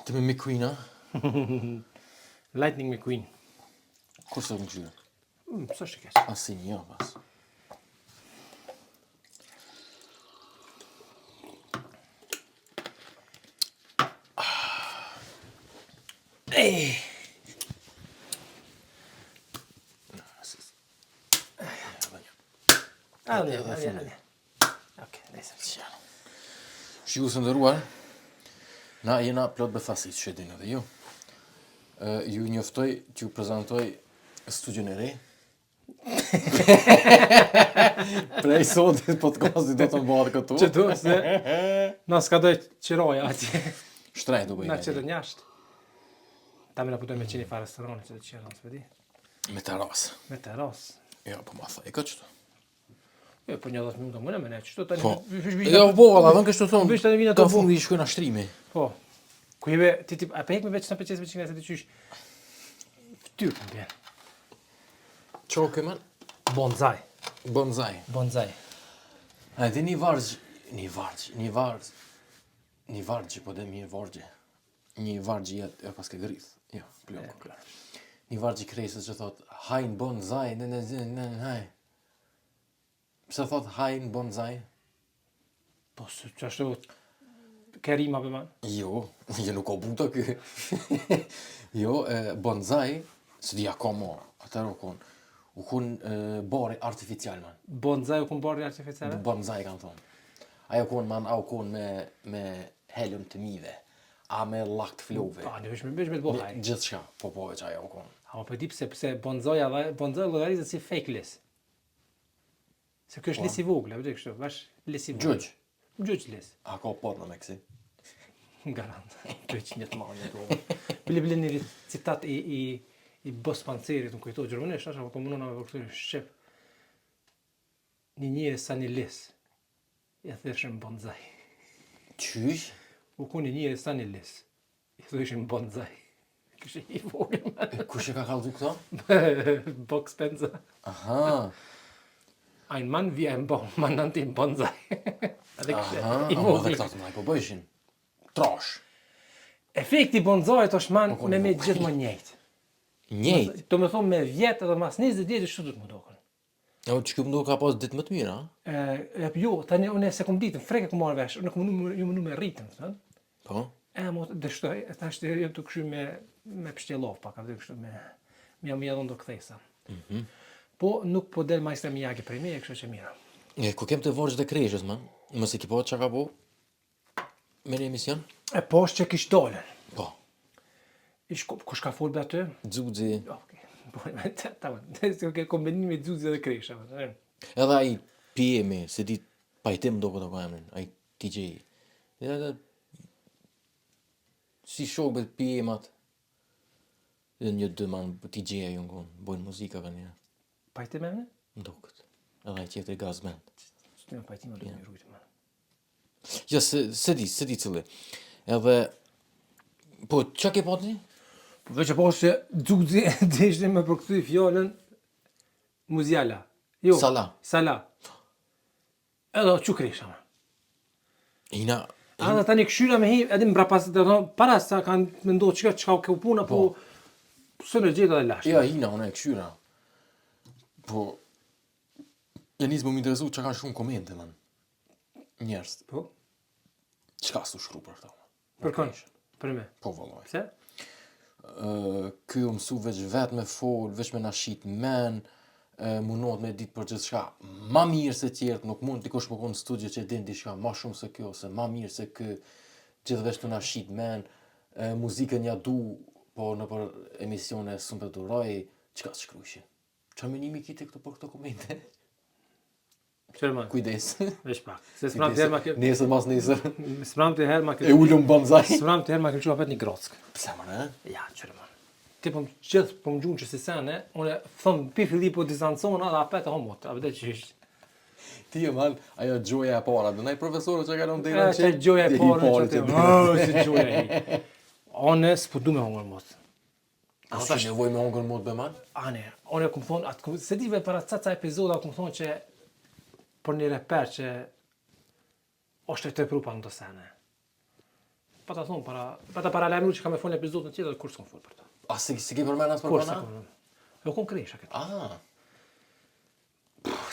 Ti me McQueen, ha? Lightning McQueen. Kur së më gjyre? Së është keq. Asin, jo, pas. Okej, nejse. Shiku së ndëruar, na jena plot befasit që e dinë edhe ju. Ju njoftoj që ju prezentoj studion e re. Prej sotit podcastit do të mbarë këtu. Që du, se na s'ka dojë qiroja atje. Shtrejt du Na bëjnë. që të njashtë. Ta me na putoj me qeni fa restorani që të qirë, nësë vedi. Me teras. Me teras. Jo, po ma thaj, këtë. Jo, po një 10 minuta mëne me ne, qështu tani... Po. Jo, po, valla, vën kështu thonë. Vish tani vina Ka të bu. fundi i shkojnë ashtrimi. Po. Ku jeve, ti a pe hek me veç në peqes veç nga se të qysh. Ftyrë të mbjen. Qo këmën? Bonsai. Bonsai. Bonsai. A di një vargj që po dhe mirë vargje. Një vargj jetë, pas ke grith. Jo, plok. Një vargj i kresës që thot, hajnë bonsai, haj. Pse thot hajnë bonsai? Po, së që ashtu, ke rima për man? Jo, nuk o buta kë. Jo, bonsai, së di akoma, atër u kun bari artificial, man. Bonsai u kun bari artificiale? Bonsai kanë thonë. Ajo kun, man, au kun me helium të mive, a me lakt flove. Pa, në vesh me të bo haj. Gjithë shka, po veç ajo kun. A po di pse bonsai llogarizet si fake lis. Se kjo është lis i vogël, apo kështu, bash lis i vogël. Gjyq. Gjyq lis. A ka porno me kësi? Garant. Gjyq një të madh një vogël. Bile një citat i Bos Pancerit, më kujto gjermanisht, apo po mundon me përkthyer në shqip. Një njeri sa një lis. Ja thëshëm bonsai. Qysh? U ku një njeri sa një lis. I thëshëm bonsai. Kështë i vogël. Kush e ka kallzu këto? Box Spencer. Aha. Ein Mann wie ein Baum, man nannte ihn Bonsai. Aha, ama dhe këta të maj po bëjshin. Trash. Efekti bonsai është man me gjithmonë njëjtë. Njejt. Do me thonë me vjetë edhe mas 20 vjetë çu do të më dokën. Jo, që këmë do ka pas ditë më të mira, ha? Jo, tani unë se kom ditën, freke kom marrë vesh, unë kom nu me rritën, thënë. Po? Mo dështoj, tash të jam të kshy me pështjellov pak, atë kështu me jam dhon do kthesa. Po nuk po del majstra Miyagi prej meje, kështu që mira. Ku kem të vorgjë dhe kreshës, man? Mos e ki po që ka po? Me një emision? Po është që kish dolen. Po. Kush ka folë be aty? Dzudzi. Okej. Po, ta ke kombinimi Dzudzi dhe Kresha. Edhe ai PM, se di pajtim do këto ka emrin, ai DJ. Edhe si shokët PM-at. Edhe një dy man DJ-a ju ngon, bojnë muzika kanë një. Pajtim e me? Ndokët. Edhe ai tjetëri gazmen. Së të pajtim e do një rujtë, man. Ja, se di cili. Edhe, po, që ke pati? Veç e po që Dzudzi deshte me përkthy fjallën Muziala. Jo. Sala. Edhe që Kresha, man. Ina... Edhe tani këshyra me hi, edhe mbra pas të thonë, para sa kanë mendohë çka ka puna, po së në gjithë edhe lashtë. Ja, ina, unë e këshyra. Po, e nisë më interesu që kanë shumë komente, man. Njerës. Po? Qka su shkru për këta? Për kënë? Për me? Po, vëlloj. Pse? Ky u mësu veç vetë me fol, veç me na shit men, mundohet me ditë për gjithë shka ma mirë se tjertë, nuk mund dikush më konë në studio që e din diçka ma shumë se kjo, se ma mirë se kë, gjithë veç të na shit men, muzikën ja du, po në për emisione së më duroj, qka të shkrujshi? Qa menimi kiti këto për këto komente? Qërman? Kujdes. Veç pak. Se s'mram të herë ma kjo... Nesër mas nesër. S'mram të herë ma kjo... E ullum bonsai. S'mram të herë ma kjo që apet një grock. Pse më ne? Ja, qërman. Ti po gjithë po më gjunë që si sene, unë thëmë pi filli po distancona dhe apet e homot, a vëde që ishtë. Ti e man, ajo gjoja e para, dhe nej profesorë që ka në mdejnë që gjoja e para, që si gjoja e hi. Ane s'po du me hongër mot. A që nevoj me hongër mot be man? Ane, unë këmë thonë, se dive para caca epizoda këmë thonë që për një reper që është të tepru pa në të sene. Pa ta thonë, pa ta paralajmëruar që kam me folë në epizodin tjetër kur s'kam folë për ta. A si ke përmend as për Kur bana? s'kam. Jo kon kresha këtë. Ah,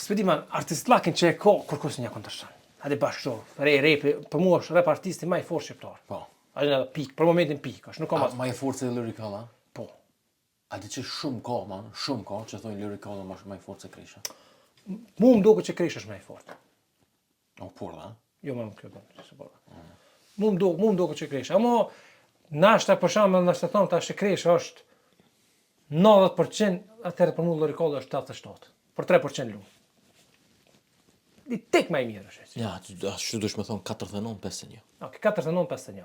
S'pedi man, artistllakin që e ka kur një kontërshan. Hadi bashkë, rap, për mua është rap artisti më i fortë shqiptar. po. A në pik, për momentin pik, është nuk ka Ma e fortë se lyrikalla? po. A di që shumë ka, man, shumë ka që thonë lyrikalla ma e fortë se Kresha. Mu më duket që Kresha është më i fortë. O, por, da? Jo më kjo bën, se po. Mu më duket që Kresha, ama nashta për shembull, nashta thon tash që Kresha është 90%, atëherë për mua lyrikalla është 87%. Për 3% lumë. Di tek më i mirë është. Ja, ashtu dush me thonë 49-51. Ok, 49-51.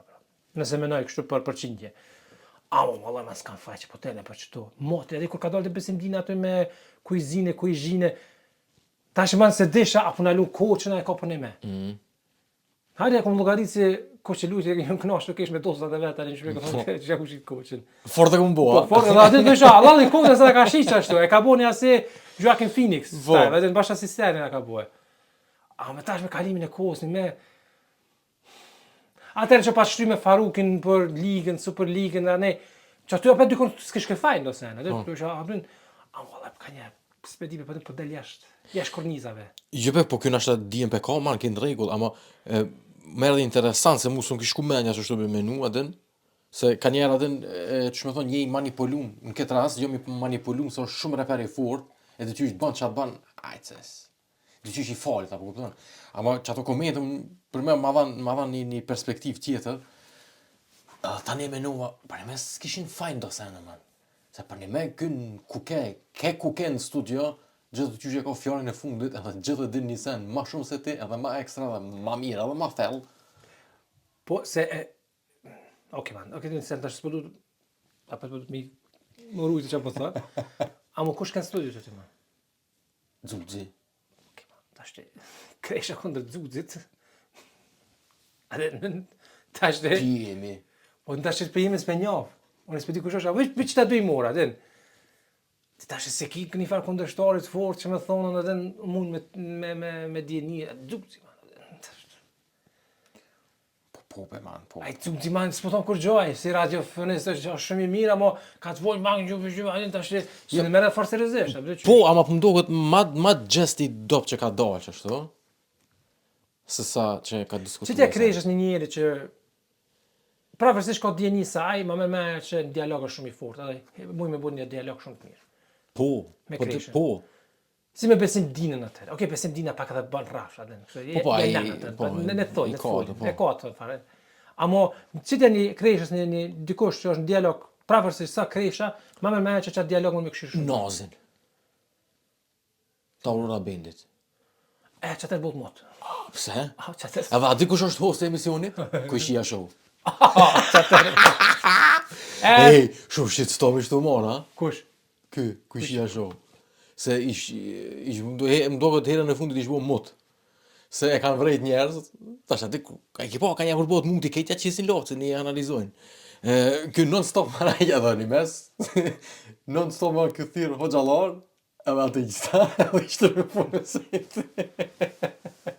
Nëse menoj kështu për përqindje. Amo, valla ma s'kan faqe, po tele për qëto. Mote, edhe kur ka dalë të besimdina aty me kujzine, tash manë se desha, apo në lu koqën e ka për një me. Hajde, kom llogarit se koqë lujtë e jam knashtë kesh me dosat e vetë, në shpjegë thonë që ja kushit koqën. Fortë këmë bua. Po, edhe aty desha, Allah i koqën se ka shiq ashtu, e ka boni asi Joaquin Phoenix, edhe në bashkë asisterin e ka bue. A me tash me kalimin e kohës me atëherë që pas shtyme Farukin për ligën, Super Ligën, ne që aty apo dikon s'ke shkëfajnë do sen, atë do të hapin. A valla ka një spedive po del jashtë kornizave. Jëpe, po kjo nashta dijen pe ka, man, kënë regull, ama më erdhi interesant se mu s'm kish ku menja që shtu be menu adin, se ka njerë adin, që me thonë, je i manipulum, në këtë rast, jo mi manipulum, se është shumë reper i fort, e të qysh ban qatë ban, ajtës, të qysh i falit, apo kupton. Ama që ato komentëm, për me ma dhan një perspektiv tjetër, tani e menova, për një me s'kishin fajn do sene, man. Se për një me kënë kuke në studio, gjithë të qysh e ka fjalën e fundit, edhe gjithë din një sen ma shumë se ti, edhe ma ekstra, edhe ma mirë, edhe ma thellë. Po se ok man, ok në sen tash s'po du apo do të më rujtë çfarë po thon. A mo kush ka në studio ti man? Xuxi. Ok man, tash te Kresha kundër Xuxit. A dhe tash te Jemi. po tash të pejmë me njaf. Unë s'po di kush është, veç ta bëj mora, den. Ti tash se ki një farë kundërshtarit fort që më thonën edhe mund me dieni Xuxi man. Po pe man, po. Ai Xuxi man s'po thon kur gjoj, si radiofonist është shumë i mirë, ama ka të vol mang ju ai tash se më merr fort seriozisht, apo Po, ama po më duket ma gjesti dop që ka dalë që ashtu. Se sa që ka diskutuar. Si ti e Kreshës një njeri që pavarësisht ka dieni sa ai, më me që dialog është shumë i fortë, edhe muj me bën një dialog shumë të mirë. Po, Me po, Kreshën. po. Si me besim dinën atëherë. Okej, besim dina pak edhe bën rrafsh atë. Po, ai, po, ne thoj, i ne ka thoj. atë, po. E ka atë fare. Amo, si ti një Kreshës një dikush që është në dialog, pavarësisht sa Kresha, më me që çat dialog më kështu shumë. Nazin. Taurora Bendit. Çatë bëut mot. Pse? Çatë. Edhe a di kush është host e emisionit? Kushia Show. Ej, shumë shitstorm ishte humor, ha? Kush? Kushia Show. Se më duket herën e fundit ish bo mut. Se e kanë vrejt njerëz, tash aty ka një përbot mund t'i keqja që si loftë, se ne analizojnë. Ky non-stop marrëja dhëni mes. Non-stop ma këthir hoxhallar, edhe atë gjitha, edhe ishte me punësit.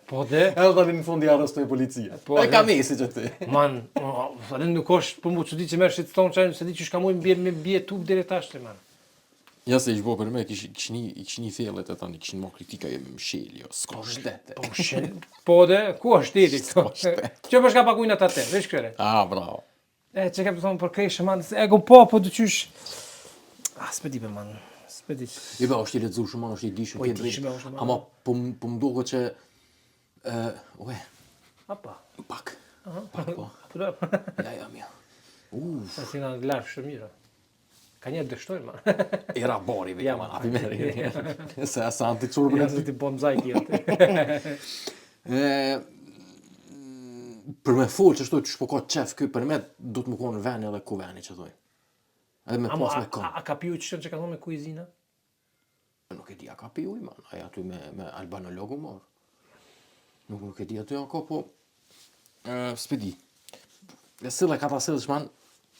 Po dhe? Edhe tani në fund i arrestoi policia. Po, E ka mesi që ti. Man, atë nuk është për mu çudi që merr shitstorm çaj, se di që shka mund me bie tub deri tash man. Ja se ish bo për me, kishni thellet e tani, kishin mo kritika jemi mshel, jo, s'ka shtete. Po shel. Po dhe ku është shteti këto? Ço për shka paguajnë ata atë, veç këre. Ah, bravo. Çe kam të thonë për Kreshën man, e go po dyqysh. S'pedi be man. S'pedi. I ba, është i lexuar shumë, është i dishëm, Po, i ke drejt. dishëm, është, Ama po më duket që Apa. pak. Pak po. Po do. Ja, mirë. Sa si na larg shumë mirë. Ka një dështoj man. Era bori vetë, Ja, man, man. aty merri. Se asa anti-curbën. Ja se ti bom zajti atë. Për me folë që shtu që shpo ka qef këj, për me du të më konë veni edhe ku veni që thoj. Edhe me pas me konë. A ka piju që ka thonë me kujzina? Nuk e di a ka piju i man, aja aty me albanologu morë. Nuk e di aty a ka, po s'pedi. E sëllë e ka ta sëllë shman,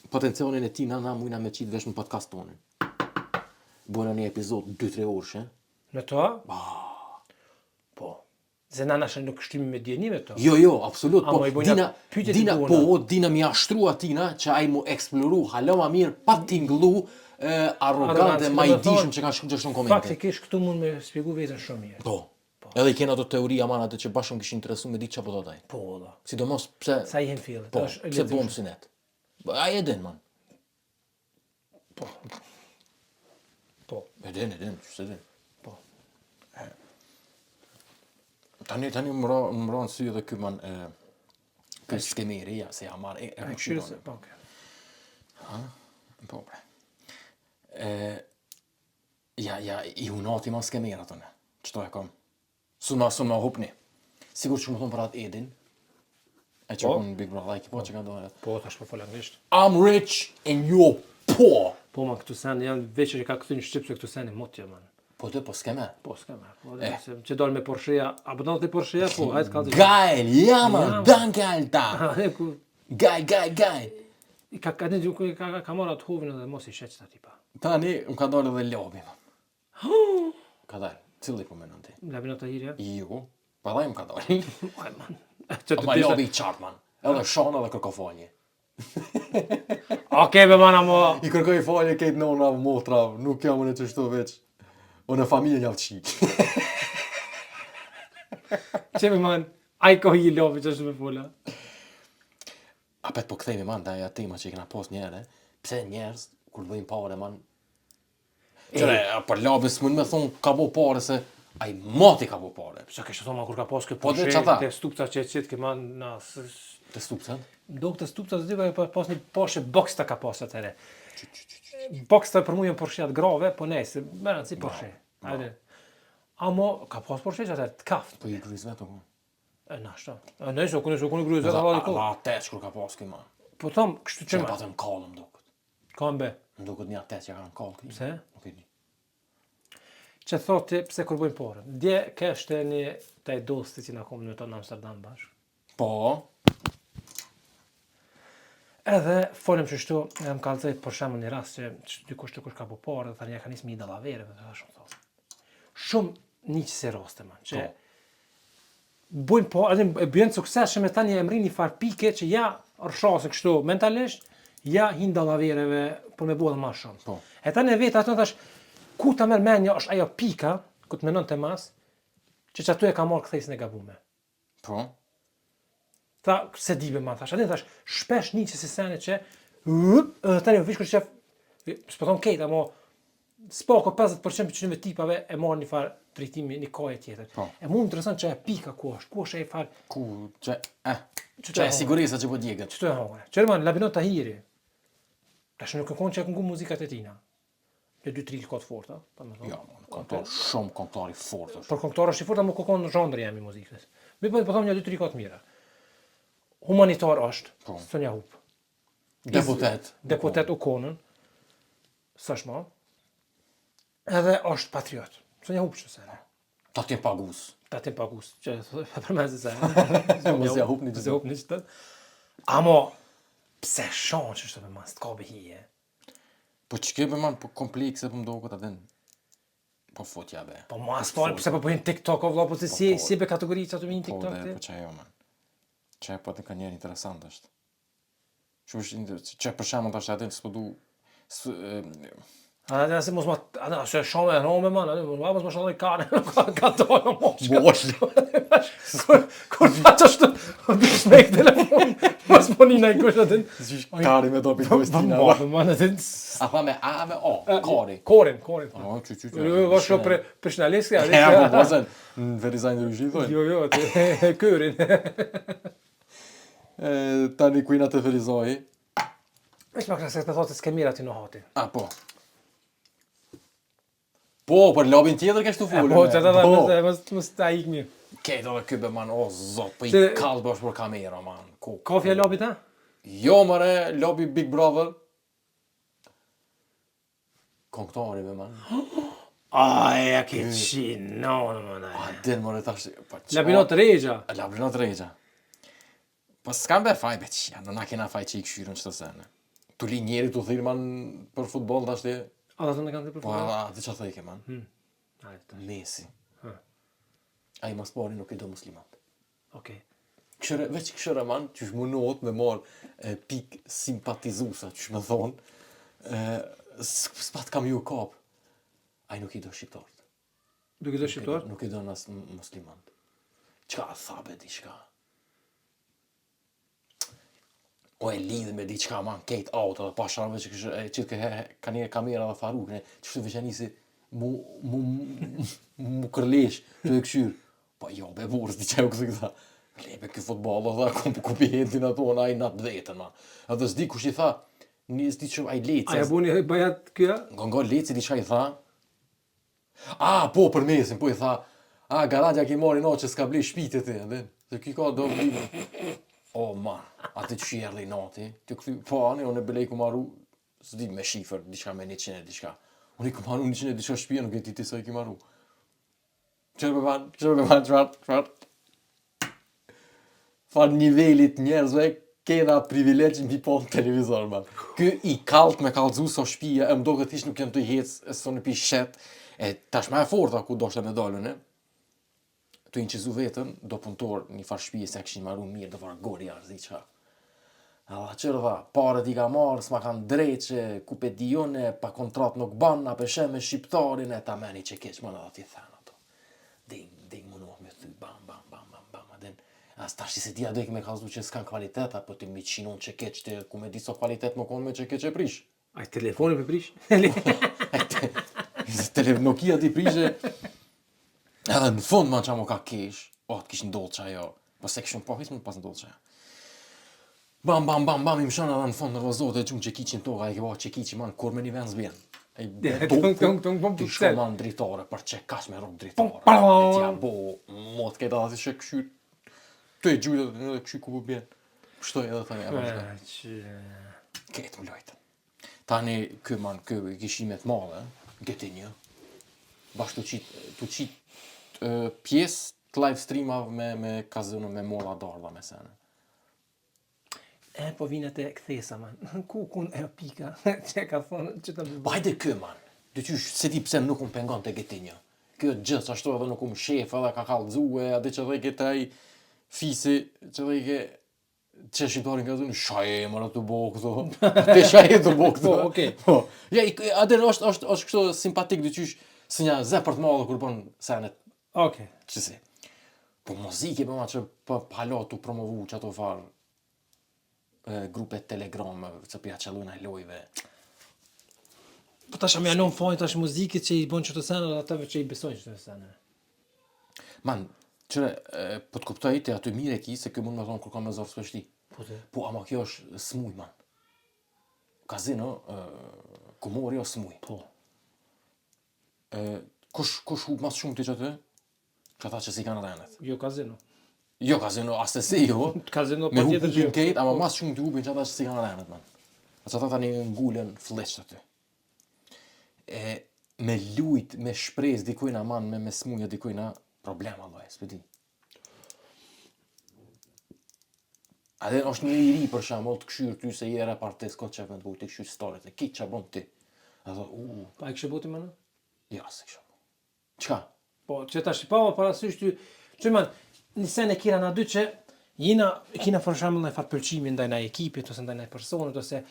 potencialin e ti na mujna me qitë vesh në podcast tonin. Bojna një epizod 2-3 orë, shë? Në to? Po. Se na nash nuk shtymi me djenime to. Jo, absolut, Amo i bojna pyetje të buona. dina mi ashtru atina që ai mu eksploru hala ma mirë pa tingëllu arrogante ma i dishëm që kanë shkruar në komente. Faktikisht këtu mund me shpjegu veten shumë mirë. Po. Edhe i kena ato teoria man atë që bashkëm kishin interesu me ditë çapo do taj. Po, valla. Sidomos pse Sa i hen fillet. po, pse bom si net. Ai e din man. Po. Po. E din, ç'se din. Po. Tani më ron sy edhe ky man ky skemeri ja se ja marr e Këshirës, po. Po bre. Ja, i hunati ma skemera tonë. Qëto e kom? Suma hupni. Sigur që më thonë për atë Edin. E që konë Big Brother, like, po që ka dojnë. Po, tash po fol anglisht. I'm rich and you're poor. Po, man, këtu sen janë veç që ka këtu një shqip se këtu sen e motja, man. Po të po skeme. Po, s'ka me. Po, se që dalë me Porsche-ja, a bëton të Porsche-ja, po, hajtë ka të... Geil, ja man, danke alta. Ku... Geil. Ka marrë atë hovin edhe mos i sheq ta tipa. Tani, më ka dalë edhe lobi, man. Ka dalë, cili po menon ti? Labinot Tahirja? Jo, pa dhe më ka dalë. Aj, man. Ma lobi i qartë, man. Edhe shonë edhe kërko falje. Okej, be man, amo... I kërkoj falje kejtë nona, motra, nuk jam unë që shtu veç. Unë e familje një qik. Që be man, aj ko i lobi që është me fola. Apet po kthejme man, da ja tema që i kena pos njere, pse njerës, kur bëjmë pare man, qëre, për labis mund me thonë ka bo pare se, a i mati ka bo pare. Që kështë thonë ma kur ka pas këtë Po, dhe Porsche, çata? të stupca që e qitë ke man, na... Të stupcen? Do këtë stupca të dyka pas një Porsche box ta ka pas atëre. Box ta për mu jënë Porsche atë grave, po nej, se mërën si Porsche. Ajde. Amo, ka pas Porsche që atë të kaft. Po i gryz vetë, ku? E nashta. E nej, se kune grujë vetë avali ko. A atet që kur ka pas këj man. Po tom, kështu Që që e ma. patëm kallë më duket. Ka mbe. Më duket një atet që kanë kallë këj. Pse? Nuk e di. Që thotë pse kur bëjmë porë. Dje kështë një taj dosti që na kom në tonë në Amsterdam bashkë. Po, Edhe folëm që shtu, më kalëzojt për shemë një rast që dikush ka po porë, dhe thani ja ka nisë mi dalavere, dhe dhe shumë thotë. Shumë një që se raste, man, që bujnë po, edhe e bjënë sukseshëm e tani e mri një farë pike që ja rëshasë kështu mentalisht, ja hinë dalavereve për me bodhe ma shumë. Po. E tani e vetë atë në thash, ku ta merë menja është ajo pika, ku të menon të mas, që atu e ka marrë këthejsën e gabume. po. Tha, se dibe ma, thash, atë thash, shpesh një që si sene që, tani u vishkur që, s'po thonë kejt, amo, s'poko 50% që në tipave e marrë një farë drejtimi, një kohë tjetër. Po. E mu më interesant që e pika ku është e farë, Ku, që, Që që e sigurisa që po djegët. që të e hongre. Qërëman, Labinot Tahiri, tash nuk e konë që e këngu muzikat e tina. Në 2-3 kotë forta, pa më thonë. Jo, kontor, shumë kontori fort është. Por këngëtar është i forta, më kokon në zhandrë jam i muzikës. Mi po thomë një 2-3 kotë mira. Humanitar është, Sonja Hup. Deputet u konën, s'është ma. Edhe është patriot. Sonja Hup që se. Ta t'jem pagus. Ta t'jem pagus, që përmezi se. Mos ja hupni që Se hupni që të. Amo, pse shonë që është të mas, t'ka behije. Po që kebe man, po komplekse po mdo këtë adin. Po fotja be. Po mas falë, pse po bëjnë TikTok o vla, po se si be kategori që ato vinë Po TikTok dhe, ti? po që ajo man. Që e po të ka njerë interesant është. Që për shemë të është adin, s'po du... A se mos ma, a se shumë e rome man, mos ma shaloj kane, ka dojë mos. Bosh. Kur faq është, bish me i telefon, mos po një kush atin. Kari me do për Kristina. Man atin. A tha me A me O, kari. Korin. O, që. Jo, shumë personalistë, E, po bozen, në verizajnë dhe rështi thojnë. Jo, atë kërin. Tani kujna të ferizoj. Veç ma krasë me thotë s'ke mirë ati në hati. A, po. Po, për lobin tjetër kështë të fullë. Po, që ta mos ta ik mirë. Kejtë edhe kybe, man, o, zot, po i Se- kalë bësh për kamera, man. Ka fja lobit, ha? Jo, mëre, lobby Big Brother. Konktari me, man. Aja, ke qinë, no, man, A, din, mëre, tash... Labinot Regja. Labinot Regja. Po s'kam be faj, be qja, në na kena faj që i këshyrën që të sene. Tu li njeri tu thirë, man, për futbol, tash ti... A, da të në kanë të Po, përfunë? a, ti që thejke, man. Ajde, Messi. Ai mas pari nuk I do muslimat. Okej. Veç këshëre man, qysh munohet me marrë pik simpatizusa, qysh me thonë, s'pat kam ju kap. Ai nuk I do shqiptarët. Duke do shqiptar? Nuk I do as muslimant. Qka thabe diçka? O e lidhe me diçka man, kejt auto dhe pasharve që qitë ka një kamera dhe farukne, që shtu veçanisi mu kërlesh të e këshyr. Po jo, be burës, diqa ju këtë këta. Lebe këtë futbol, dhe ku pi hentin ato, na I natë vetën, ma. Edhe s'di kush I tha, një s'di që ai lecë. A ja buni bajat kjo? Nga lecë, diqa I tha. Po, për mesin, po I tha, garadja ki mori no që s'ka blej shpite ti, edhe. Se ki ka do vlive. O, man, atë që erdhe I nati, të këthy, pane, unë e belej ku maru, s'di me shifër, diçka me 100 diçka. Unë I ku maru 100 diçka shpia, nuk e ti sa I ki maru. Qërë me ban, qëfar? Far nivelit njerëzve, kena privilegj mbi po në televizor, man. Ky I kalt me kallzu so shpia, më do këtë ish nuk jem të hec, e so në pi shet, e tash me e forta ku do shte me dalën, të inqizu vetën, do punëtor një farë shpije se këshin maru mirë, do farë gori arzi qa. Alla qërë dha, paret I ka marë, s'ma kanë dreqe, ku pe dione, pa kontrat nuk ban, a peshe me shqiptarin, e ta meni që keq, më në da ti thënë ato. Ding munoh me thy, bam, aden, as tash se dia do I me kalzu që s'kan kvalitet, apo të mi qinon që keq, të ku me di so kvalitet më konë me që keq e prish. Ai telefoni me prish? Nokia ti prishe, edhe në fund man qa mo ka kesh, të kish ndodh qa jo, po se kishun po, hisë më pas ndodh qa jo. Bam, I më shana edhe në fund nervozot e gjumë që kiqin toga, e ke ba që kiqin man, kur me një vend zbjen. Ti shko man dritare, për që kash me rrug dritare. E tja bo, mot këta dhe si që këshyr, të e gjujtë edhe këshyr ku bjen. Pështoj edhe thani e vazhda. Ketë më lojtë. Tani, kë kishimet madhe, gëti një, bashkë të qitë pjesë të live streamave me kazino, me mola darda me sene. Po vinet e kthesa, man. Ku e pika, që ka thonë, që të bëjë. Bajde kë, man. Dhe qysh, se ti pse nuk unë pengon të gëti një. Kjo gjithë, ashtu edhe nuk unë shef, edhe ka kallëzue, edhe që dhe këtë aj fisi, që dhe ke që shqiptarin ka zonë, shaje mërë të bo këto. Te shaje të bo këto. Po, okej. Ja, adër është kështu simpatik dhe qysh, së një zepër të madhe kur bon senet. Okej. Qësi. Po muzike, për ma që palo të promovu që ato farë grupet Telegram, që pja qëlluna e lojve. Po tash me anon fajnë tash muzikit që I bon që të sene dhe atëve që I besojnë që të sene. Man, qëre, po të kuptoj të aty mire ki, se kjo mund me thonë kur ka me zorë s'pështi. Po, ama kjo është smuj, man. Kazino, kumori o smuj. Po. Kush hu mas shumë ti që të? Që ata që si kanë renet. Jo kazino. Jo kazino, asë se jo. Kazino Me pa tjetër që hupin kejt, ama mas shumë të hupin që ata që si kanë renet, man. A që ata tani ngullen flesh aty. Me lujt, me shprez dikujna, man, me smuja dikujna, problema loj, s'pedi. Adhe është një I ri për shembull të këshyr ty se je repartis kot që vend të këshyr storit e kitë që bon ti. A thot, Pa e kështë boti më në? ja, se kësha. Qka? Po, që ta shqipava parasysh ty, që man, një sen e kira na dy që kina për shembull në farë pëlqimi ndaj na ekipit, ose ndaj na personit, ose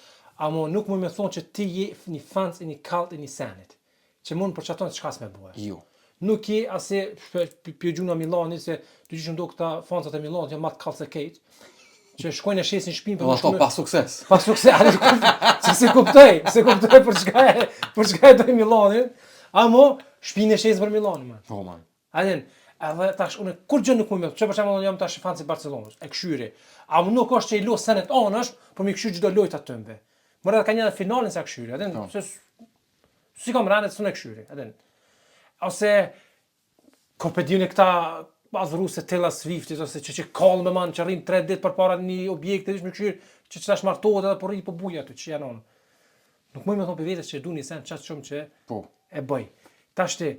amo nuk më me thonë që ti je një fans e një kalt e një senit. Që mund për qaton që s'me bue. Jo. Nuk je ase pjëgjuna Milani, se të gjithë ndo këta fansat e Milanit, janë matë kalt se kejt, që shkojnë e shesin shpinë Po ato pa sukses. Pa sukses, që se kuptoj për çka e doj Milanin, amo shpinë e shesin për Milanin, man. Po, man. Adin, edhe tash unë kur gjë nuk më, që për shembull jam tash fan i Barcelonës, e këshyri. A më nuk është që I los senet anash, por mi këshyr çdo lojë atë tëmbe. Mëra ka një finalin sa këshyri, adin, se si kam ranet s'unë këshyri, adin. Ose kompetione këta azruse Taylor Swift, ose që kallë me man, që rrim 3 ditë përpara një objekti, më këshyr, që tash martohet edhe po rri po buja aty, që janë on. Nuk më thon për vetes që duni sen çast shumë që Po. e bëj. Tash ti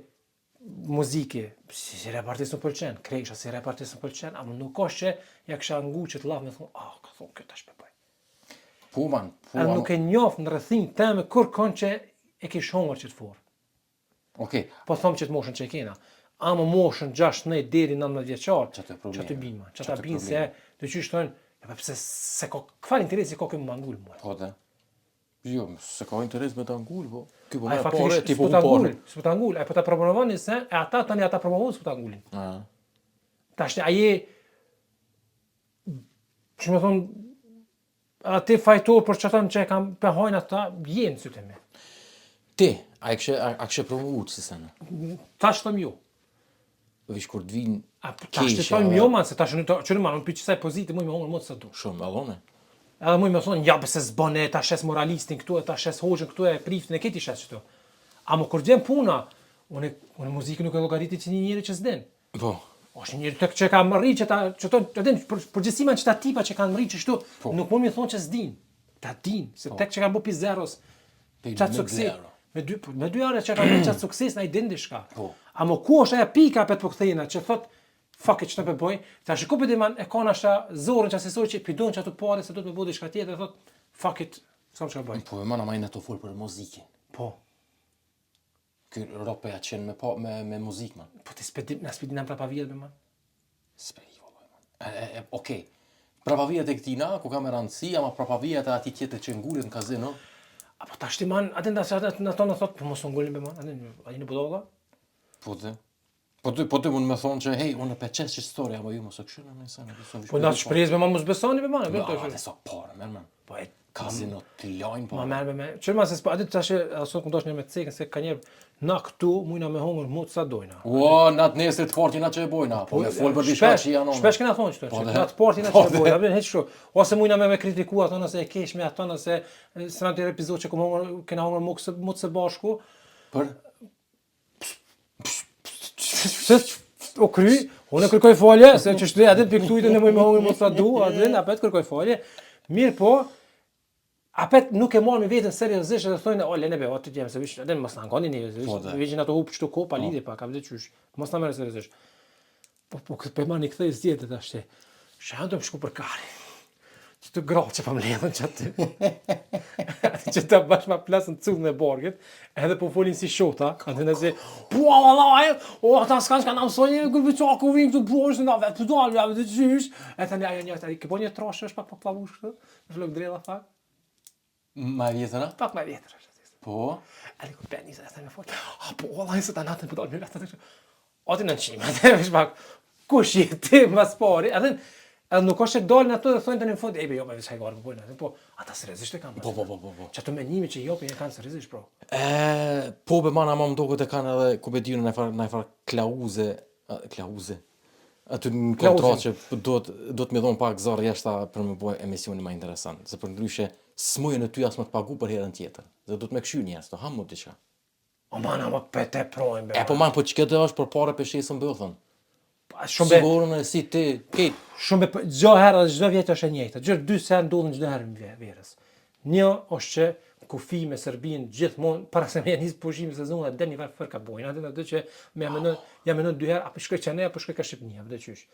muzike, si repartis më pëlqen, kreksha si repartis më pëlqen, ama nuk është që ja kisha ngu që të lavë me thonë, ka thonë kjo tash përbëj. Po, man. Po, Edhe nuk e njoft në rrethim teme kur kon që e ke shongur që të forë. Okej. Po thomë që të moshën që e kena. ama moshën 16 deri 19 vjeçar, Çato probleme. çato bin, çata Çato bin se probleme. do qysh thonë, ja pse se ka çfarë interesi ka kë mangul mua. Po dhe. Jo, se ka interes me ta ngul, po. Ky po Ai më faktikisht parë, ti po s'po më ta ngul, parë. s'po ta ngul, ai po ta promovoni se e ata tani ata promovojnë s'po ta ngulin. Tash ai që më thonë, atë fajtor për çatan që e kam pëhojnë ata jenë sytë me. Ti, a kishe provu si sana? Tash thëm jo. Vish kur të vinë Tash të thëm jo, man, se tash në qërë man, në për qësaj pozitë, mu i me hongër më të sa du. Shumë, allone. Edhe mu i me thonë, ja, bëse zbëne, ta shes moralistin këtu, ta shes hoxën këtu, e priftin, e këti shes këtu. A më kur gjem puna, unë muzikë nuk e logariti që një njëri që s'den. Po. Është një njëri që ka më rri, përgjësiman që ta tipa që kanë më rri që shtu, nuk mund mi thonë që s'din. Ta din, se tek që kanë bu pizeros, qatë sukses. Me dy are që kanë qatë sukses, na i din dishka. A më ku është aja pika për të përkthejna, që thot, fuck it, që të përboj, ta shiko për diman e kanë ashta zorën që asesoj që pidon që ato pare, se do të me bodi shka tjetër, thot, fuck it, s'kam që ka bëj. Po, e mana majnë të folë për muzikin. Po. Ky rope ja qenë me muzik, man. Po ti s'pedi në prapa vjetë, man. S'pedi, man. Okej. Prapa vjetë e këtina, ku ka me rëndësi, ama prapa vjetë e ati tjetër që ngullet në kazino. Apo ta shti, man, atë në tonë thot, po mos ngullin be, man, atë në budolla. Po dhe. Po ty mund me thonë që, hej, unë e peqes që story, ama ju mos e këshyna në nëse, Po na shprez me man mos besoni be, man. Ate sa parë, man. Po e Kazino të lajnë, po. ma merr me. Çfarë ma se atë tash asot mund dosh në me cekën se ka njerë na këtu mujna me hongër mut sa dojna. Ua, natë nesër të parti na që e bojna, po me folë për diçka që janë. Shpesh kena thonë çto, që na të parti na që e bojna, vjen hiç kështu. Ose mujna me kritikua ato nëse e kesh me ato nëse s'na të epizod që kena hongër mut së bashku. Për O kry, unë kërkoj falje, se që shtu atë piktujtë në më hongër mut sa du, atë apet kërkoj falje. Mirë po, apet nuk e marrë me vetën seriozisht dhe thonë, o lene be, o të gjemë, se vish, edhe mos na ngani një, vishën ato hupë qëtu ko, pa lidhje pa, ka vëzhe qysh, mos na merë seriozisht. Po këtë për ma një këthej zjetë të ashte, shanë të më shku për kari, që të gratë që pa më ledhën që atë, që të bash ma plasën të cudhën e borgit, edhe po folin si shota, atë në zi, po Allah, o ata s'kan na mësojnë, kërë qaku vinë këtu bosh, nga vetë pëdojnë, nga vetë qysh, e të një, ke po një trashë është pak plavush këtë, në flok drela fakt. ma vjetëra? Pak ma vjetër është. Po. Ali ku bën nisë ata më fort. Po vallai se ta natën po dalë ata. Ati në çim, atë është pak. Kush je ti më spori? Atë nuk është se dalin ato dhe thonë tani në fund, ebe jo, më veç hajgar po bojnë. Po ata seriozisht e kanë. Po. Çato menime që jopin e kanë seriozisht, bro. Po be mana më duket e kanë edhe ku be diun në far klauze. Aty në kontratë që do të më dhon pak zor jashta për më bëj emisionin më interesant. Se për ndryshe smujën e ty as më të pagu për herën tjetër. Dhe do të më këshyr njerëz, të hamu diçka. O mana më pete projnë be. E po man po çka do është për para peshesën bëthën. Shumë be. Sigurën e si ti, ke Shumë be çdo herë çdo vjet është e njëjta. Gjë dy se ndodhin çdo herë në verës. Një është që kufi me Serbinë gjithmonë para se me nis pushimi sezonit deri në fërka bojnë. Atë që më jam mendon dy herë apo shkoj çane apo shkoj ka Shqipnia, vëdë qysh.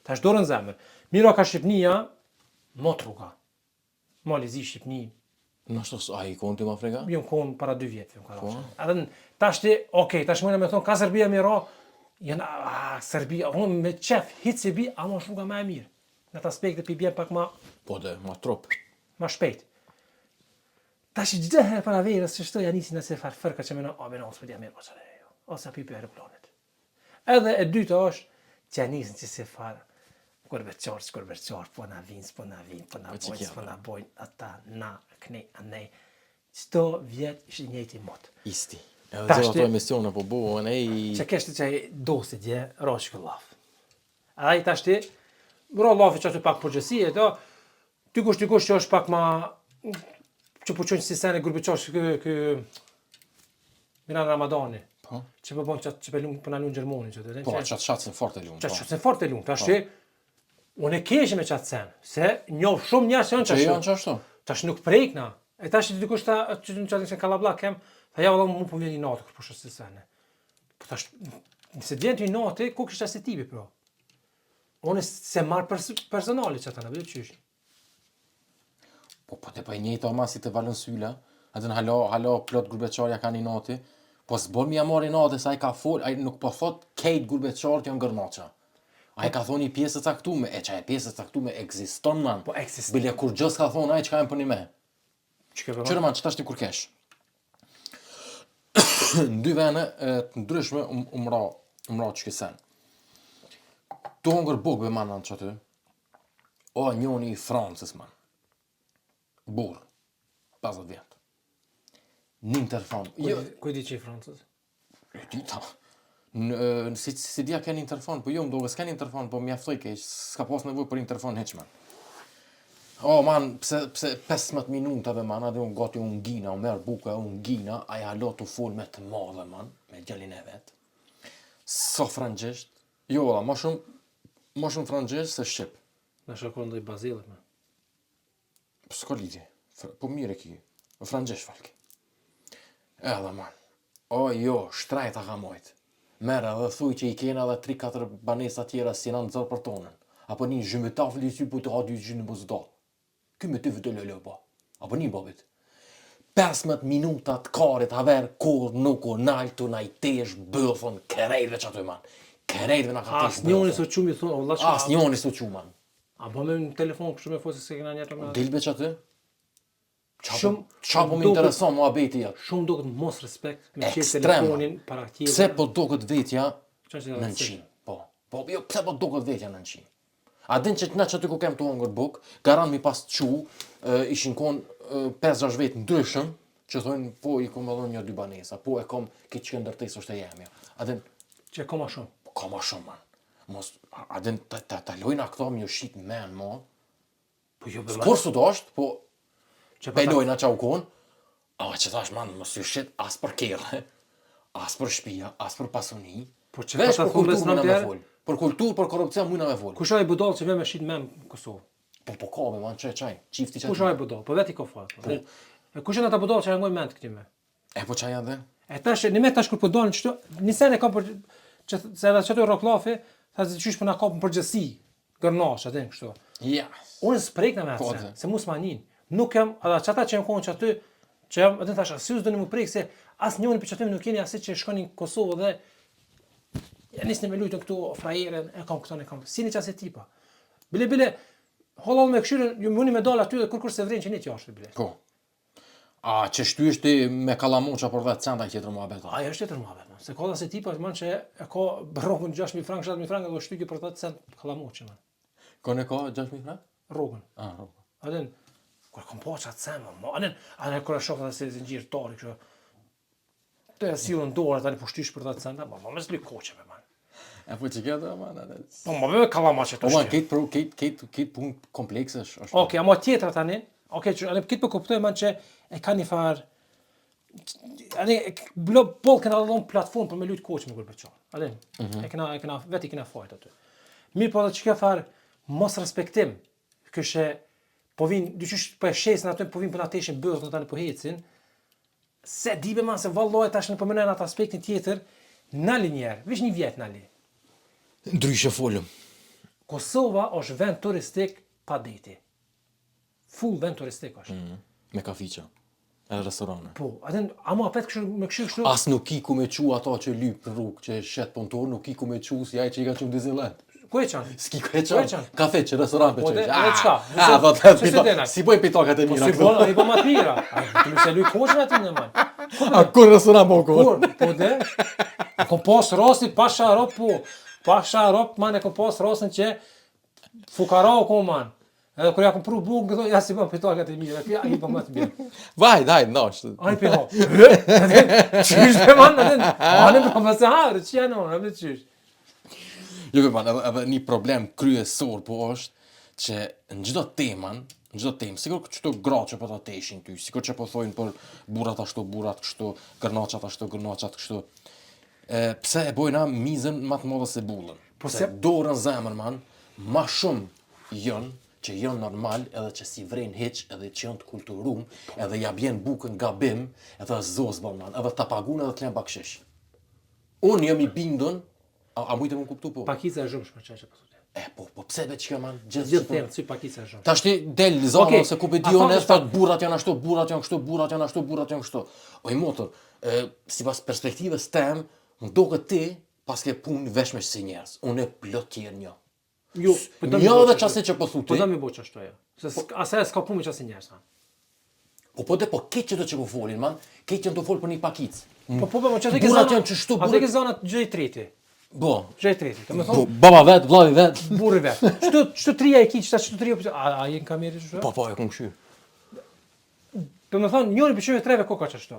Tash dorën zemër. Miro ka Shqipnia, mot rruga. Malizi Shqipni. në shtos ai konti më Afrika? Jam kon para 2 vjet, jam ka. Atë tash ti, okay, tash më thon ka Serbia miro. Janë Serbia, unë me qef hit se bi, ama është rruga më e mirë. Në atë aspekt pi bjen pak më Po dhe, ma trop. më shpejt. Tash çdo herë para verës që shto ja nisin nëse farfërka që mënon, o mënon s'po dia mirë ose jo. Ose api për aeroplanet. Edhe e dyta është që ja nisin që se far kur veçor, po na vin, po na bojnë ata na kënej anej. Çdo vjet ishte i njëjti mot. Isti. Edhe ato emisione po buon, Që kështë që dosi dje, rosh këllaf. A i tash ti, ro lafi që aty pak përgjësi, e do, ty kush që është pak ma, që po qënë si sene grupi qash kë Miran Ramadani. Po. Që po bon që për lumë, për në lumë Gjermoni. Po, qatë sen fort e lumë. Qatë sen fort e lumë, tash ti, unë e keshë me qatë sen, se njohë shumë njerës janë Që janë qashtu? Tash nuk prejkna. E tash ti dikush ta, që në qatë në kalablak kem, tha ja valla mu po vjen i natë kërë përshës të sene. Po tash, nëse vjen të i natë, ku kështë asë tibi, pro? Unë se marë personali që ata në vëllë qysh. Po te pa i njëjtë ama si të valën syla, atë në halo plot grupeqarja kanë i nati, Po s'bon mi amori natë se ai ka fol, ai nuk po thot kejt gurbeqarët janë gërnaqa. Ai ka thonë një pjesë e caktuar, e çaj pjesë e caktuar ekziston man. Po ekziston. Bile kur gjës ka thonë ai çka janë puni me. Çka Qëre man ç'tash ti kur kesh. Në dy vene të ndryshme umra çkisen. Tu hongër bukve man anë që aty. O, njoni i Francës man. Burr. 50 vjet. Në interfon. Ku di që i Francës? E dita. Si dia ken interfon, po jo më duke s'ken interfon, po mjaftoj keq, s'ka pas nevojë për interfon hiç man. O man, pse 15 minuta be man, atë gati unë gina, unë merr buka, unë gina, ai halo tu fol me të madhe man, me djalin e vet. So frangjesht. Jo, më shumë frangjesht se shqip. Na shkon ndaj Bazillit man. S'ka lidhje. Po mire ki. Frangjesht falki. Edhe man. O jo, shtrajta ka mojt. Merë edhe thuj që i kena edhe 3-4 banesa tjera si në nëzër për tonën. Apo një zhëmëtaf li sy po të hadi gjynë më zda. Ky me ty vëtë lëllë ba. Apo një babit. 15 minuta të karit haver kur nuk o naltu na i tesh bëthën kërejtve që aty man. Kërejtve na ka tesh As njoni s'u çumi thon, o vllaç. As njoni s'u çu man. A po me në telefon kështu me fosë se kena një atë. Dilbe që aty? Qa po më intereson mua beti jatë. Shumë duket mos respekt me qenë Ekstrem. telefonin para tjerë. Pse po duket vetja Çfarë që 900? Po. Po jo pse po duket vetja 900? A din që na çati ku kem të hongër buk, garant mi pas çu, ishin kon 5-6 vet ndryshëm që thonë po i kom dhënë një 2 banesa, po e kom këtë që ndërtesë është e jemja. A din që ka më shumë. ka më shumë man. Mos a din ta lojna këto më shit men mo. Po jo be. Kur su dosht, po Që pe lojna çau kon. A që thash man, mos ju shit as për kerre, as për shtëpia, as për pasuni. Po që Vesh ta për thonë kulturë besnë më tjerë. fol. Për kulturë, për korrupsion më na me fol. Kush ai budall që vjen me shit mem në Kosovë? Po ka me man çaj, çifti çaj. Kush ai budall? Po veti ka fat. E kush janë ata budall që ngoj mend këtij me? E po çaj janë dhe? E tash në me tash kur po dolën çto, nisen e ka për që se edhe çto rroklafi, tha se çysh po na kapën përgjithësi. Gërnash atë kështu. Ja. Unë sprek në Po, atë, se mos manin. Nuk jam, ata çata që janë që aty, që jam, atë thash, si s'do në më prek se asnjëri për çatim nuk keni asë që shkonin në Kosovë dhe ja nisni me lutën këtu frajerën, e kam këto ne kam. Si një çast tipa. Bile hollall me këshirën, ju mundi me dal aty dhe kur se vrin që një jashtë bile. Po. A që shtyhesh ti me kallamoça për 10 centa tjetër muhabet. Ajo është tjetër muhabet. Se ka se tipa man që e ka rrogën 6000 frank, 7000 frank dhe shtyje për 10 cent kallamoçë man. Kone ka 6000 frank? Rrogën. Ah, rrogën. Aden kur kom po çat sem, aden kur e shoh se zinxhir tori kështu. Të sillën dorë tani po shtysh për 10 centa, më mes li koçe me man. E po që këtë, man, Po më bëve kallamoçë Po të man, shtyj. këtë punë komplekse është. Okej, ama tjetra tani. Okej, ne këtë po kuptoj man që e ka një far Pol kena dhon platformë për me lut koç me Gurbeçan. Aden. E kena vetë kena fajt aty. Mirë po çka far mos respektim. Këshë po vin dyqysh po e shesin aty po vin po na teshin bëzën tani po hecin. Se dibe man se valloj tash në përmendën atë aspektin tjetër, nali një herë, veç një vjet nali. Ndryshe folëm. Kosova është vend turistik pa deti. Full vend turistik është. Me kafiqa. Edhe restorane. Po, atë ama apet kështu me kështu. As nuk i ku me qu ato që lyp në rrugë, që shet pontor, nuk i ku me qu si ai që i ka qu në Disneyland. Ku e çan? S'ki ku e çan. Kafe që restoran Po, pe edhe çaj. çka? Do Se të se dena. si bojnë pitokat e Po mira si bon, ai po më mira. Ai më se luj koçën aty në man. A kur restoran po Kur, po de. Kom pas rosti pasha rop po. Pasha rop man e kom pas rostin që fukarau ko man. Edhe kur ja kom pru bukë, thonë ja si bën pitokat e mira. Ja i po më të mirë. Vaj, daj, nosh. Ai pe ho. Çish be man, anë po më sa harë, çja no, atë çish. Jo be man, edhe një problem kryesor po është që në çdo teman, sikur çto graçë po ta teshin ty, sikur që po thojnë për burrat ashtu, burrat kështu, gërnaçat ashtu, gërnaçat kështu. Pse e bojna mizën më të madhe se bullën? Po se dorën zemër man, më shumë janë që janë normal edhe që si vren hiç edhe që janë të kulturum edhe ja bjen bukën gabim edhe zos bon man edhe ta pagun edhe të lën bakshish. Unë jam i bindun a mujtë më kuptu po? Pakica e zhumshme çaj që po thotë. Po pse veç kjo man? Gjithë temë, si pakica shumë. Tash ti del zona Okej, ose ku pe a di unë, thash thot burrat janë ashtu, burrat janë kështu, burrat janë ashtu, burrat janë kështu. O i motor, sipas perspektivës tem, më duket ti pas ke punë vesh me si njerëz. Unë e plot tjerë një. Jo, Një edhe çasti që po thu Po ti. da mi bo qashtu ajo. Se asaj s'ka punë me qasë njerëz. Po keq që do që po folin man, keq që do fol për një pakic. Po çfarë ke Burrat zona? janë çështu, Atë ke zona gjë i treti. Po. Gjë i treti. Do të Po, thonë baba vet, vllavi vet. burri vet. Çto tria e kiç, çto tria. A je në kamerë çfarë? Po, e kum kshy. Do të thonë njëri për treve koka çashtu.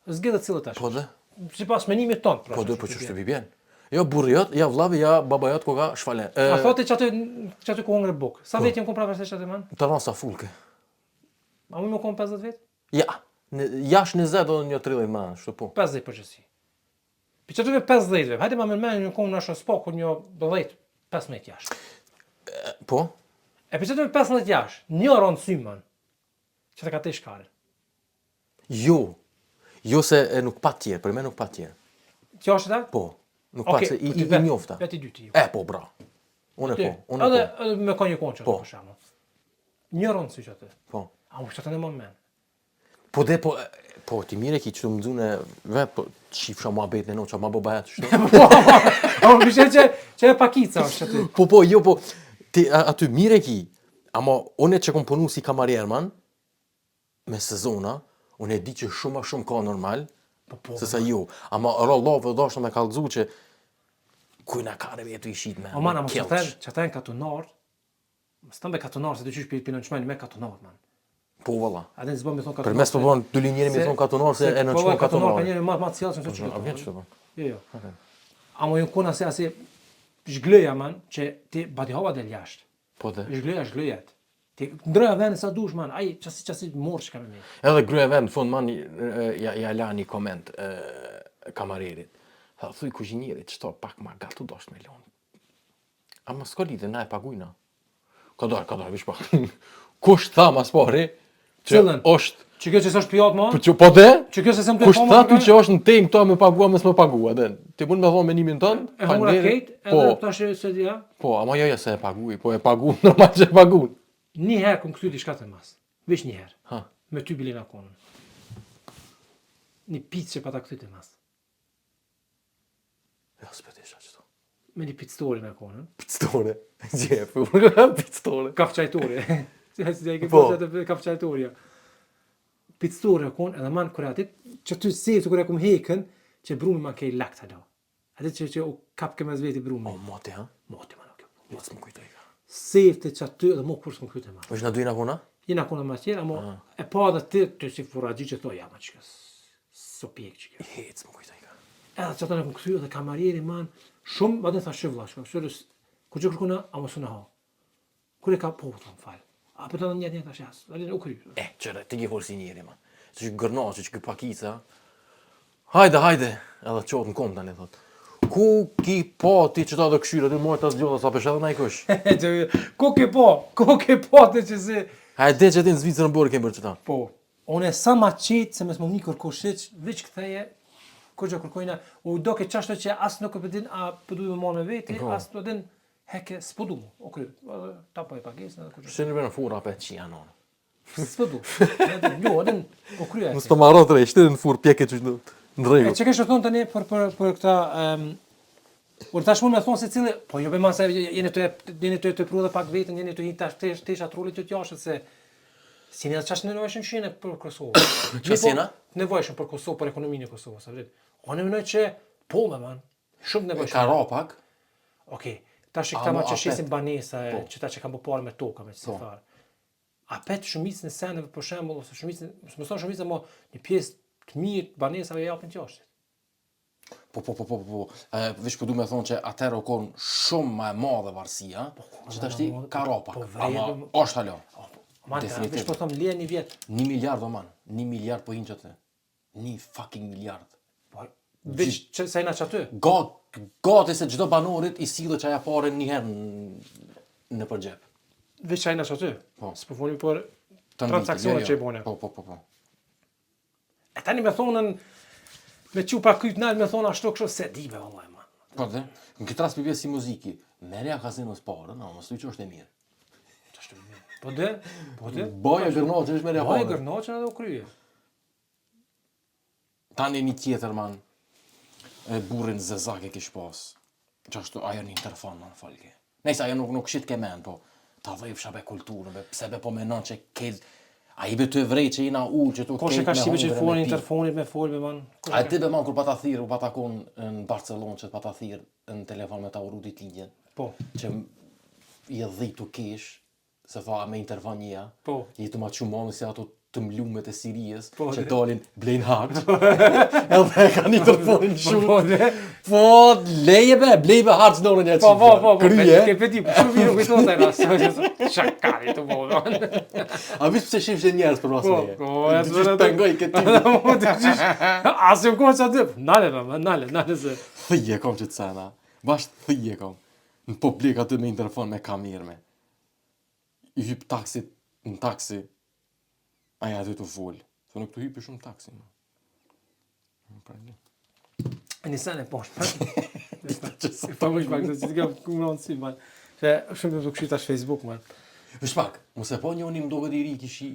Zgjedhë cilët tash. Po dhe? Sipas menimit ton. Po do po çështë vi bien. Jo burri jot, ja vllavi, ja baba jot koka shfale. A thotë çatë ku hongre buk. Sa vjet jam kompra vesh çatë man? Të rasa fulke. A më kom 50 vjet? Ja. Jash 20 do një 30 më, kështu po. 50 përgjithësi. Për çatë me 50 vjet. Hajde ma më një kom në spoku një 10 15 jashtë. Po? E për çatë me 15 jashtë, një ron syman. Çfarë ka të shkarë? Jo. Jo se nuk pa tjerë, për me nuk pa tjerë. Kjo është ta? Po. Nuk pa se i njofta. Vetë i dyti. Po, bra. Unë po, unë po. Edhe me ka një konçë Po. për shembull. Një ron si çatë. Po. A u çatë në moment. Po dhe po ti mire ki që të mëzune vet po shifsha muhabet në noqa ma bëbaja të shto. A më bishe që e pakica është aty. Po, jo, po, ti aty mire ki, ama unë që kom punu si kamarier man, me sezona, unë e di që shumë ka normal, se sa jo, ama rallove dhe është me kallëzu që kujna kare vetu i shit me O man, a më kelç. që ta e në katunar, më së të me katunar, se të qysh për në qmeni me katunar, man. Po, valla. A dhe në zbëm me thonë katunar. Për mes po bon, dy linjeri me thonë katunar, se e në qmon Katunar katunar. për njëri ma të cilë që në të që A vjen që të bon. Jo. A më jënë kuna se asi zhglëja, man, që ti bati hava del jashtë. Po dhe. Zhglëjat. Ti ndroja vend sa dush, man, ai qasi morë që ka me me. Edhe gryja vend, fund man, ja la një koment kamarerit. Tha, thuj kuzhinierit, qëto pak ma gatu do është me lonë. A më s'ko lidhe, na e pagujna. Ka dar, vish pak. Kush tha mas pari, që Cëllën? është, Që kjo që s'është pjot, ma? po dhe, Që kjo se se më të kush tha ty që është në tem këto me pagua, mes me pagua, den. Ti mund me thonë menimin tënë, E humra kejt, po, edhe tash se dia. po, ama jo se e paguj, po e pagu, normal që e pagu. Një herë kom këthy diçka të mas. Veç një herë. Ha, Me ty bilin akonën. Një picë që pa ta këthy të mas. jo s'pëtisha qëto. Me një picëtori me akonën. Pictore, gjepu, pictore. Kafçajtori. Si e ke Po. po atë kafçajtoria. Picëtori akon edhe man kur atit që ty se kur e kom hekën që brumi ma kej lakt alo. Atë që u kap ke mes veti brumi. O, moti, ha? Moti man kjo. Mos më kujtoj ka. Sefte që aty edhe mo kur s'kom kyte ma. është na dujna kona? Jena akona ma tjera, mo e pa dhe të si furagji që thoi, ja ma që so pjek që kjo. Hec më kujtoj ka. Edhe që ata në kom këthy edhe kamarieri man, shumë, ba dhe tha shëvla, sërës, ku që kërkuna, a mos në ha. Kur e ka po, thëmë falë. A për të në njëtë tash jasë, edhe u kry. Qëre, ti gje si njeri, ma. Që që gërna, që që pakica. Hajde, edhe qotë në kom tani, thot. Ku ki po ti që ta dhe këshyre, ti mojtë asë gjota, sa pësh edhe na i kush. Ku ke po të që si. Hajde që ti në Zvicrën bërë kemë bërë që ta. Po, unë e sa ma qetë, se mes më një kërkoshiq, veç këtheje, kur gjë kërkojna, u do ke qashto që asë nuk e përdin, a përdu me marrë me veti, asë të din, heke, s'pëdu mu, o kry, ta po e pagesën edhe kur gjë. Shë në bërë në fura për që janë onë. S'pëdu, jo, edin, o kry e. Mos të marot rej, shtë në furë pjeke që në regu. Që kështë thonë tani për këta, kur tash mund me thonë se cili, po jo bëjma se jeni të pru dhe pak vetën, jeni të hinë tash tesha trullit të t'jashët se si një qash në nevojshëm qene për Kosovë. Qasina? Nevojshëm për Kosovë, për ekonominë e Kosovës, a vrit. Unë mënoj që po me man, shumë nevojshëm. Ka ra pak. Okej, tash këta ma që apet. shesin banesa, që ta që kam bëparë me toka, me që farë. A pet shumicën e seneve, për shembull, ose shumicën, më thonë shumicën, mo një pjesë të mirë të banesave japin t'jashtë. Po. Vish po du me thonë që atëherë u konë shumë ma e madhe varësia, që tash ti ka ra pak. Ama është halo. Man, vish po thëmë lije një vjetë. 1 miliard o man. 1 miliard po hinë që të. 1 fucking miliard. Po, vish që sajna që aty. Gati se gjdo banorit i silë që aja pare njëherë në përgjep. Vish sajna që aty. Po. Së përfoni për Të në transakcionet vitin, që i bone. Po. E tani me thonën, me që pra kryt nalë me thonë ashtu kështu se di me vëllaj, man. Po dhe, në këtë rast për si muziki, merja kazinos parën, mos thuj që është e mirë. Po dhe? Baja gërnaqë është merja Baja parën. gërnaqën edhe u krye. Tani një tjetër, man, burrin zezak e kish pas. Qashtu, ajo një interfon, man, falke. Nejse, ajo nuk shit ke men, po, ta dhejpsha be kulturën, be pse be po menon që ke... A i be të vrej që jina u, që tu Ko që ka shqipe që folin interfonit me folbe, man. A ti be man, kur pa ta thirë, pa ta kon në Barcelonë, që pa ta thirë në telefon me ta urudi t'ingjen. Po. Që i e dhej të kesh, se tha me interfonija. Po. I të ma qumonë si ato të mlumet e Sirijës, Po, që dalin blejnë harq. Edhe ka një interfonin shumë. Po, blejbe harq në orën e qifra. Po, Kryje. ke peti, shumë mirë kujton të rast. Shakari të bovë. A vish pse shifshe njerës për pas leje? Po, Të gjithë pengoj këti. Asim ko që aty, nale se. Thije kom që të sena. Basht thije kom. Në publik aty me interfon me kamirë me. I hyp taksit, në taksi. Aja aty të full. Se nuk të hypi shumë taksi. E një sene poshtë. Pa më shpak, se që t'ka kumronë si, man. Se shumë të këshit ashtë Facebook, man. Vish pak, mos e po një unim do këtë i ri kishi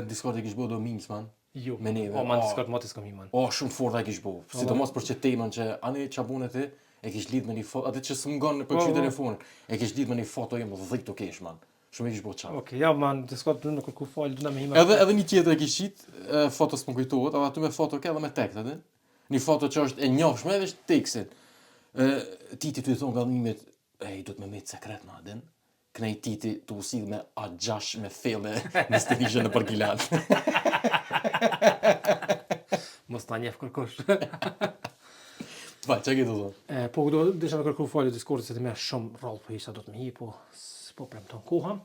Discord e kish bo do mings, man. Jo. Me neve. O, man, Discord motis kom i, man. O, shumë fort e kish bo. Sidomos për që temën që ani qabune ti, e kish lidh me një foto, atë që së mgon për kështu telefonin, e kish lidh me një foto jem dhejt të kesh, man. Shumë e kish bo qanë. Okej, ja, man, Discord të në kërku falë, du në me hima. Edhe një tjetër e kish qit, fotos më kujtohet, aty me foto ke edhe me tekst, edhe. Një foto që është e njofshme edhe është tekstin. Titi të i thonë gallëmimit, ej, do të me metë sekret në adin. Kënej Titi të usidh me A6 me fele në stilishë në përgilat. Mos ta njef kërkosh. Vaj, që ke të thonë? Po, do desha me kërku falë Discordit se të me shumë rallë për isa do të me hi, po s'po premton koha.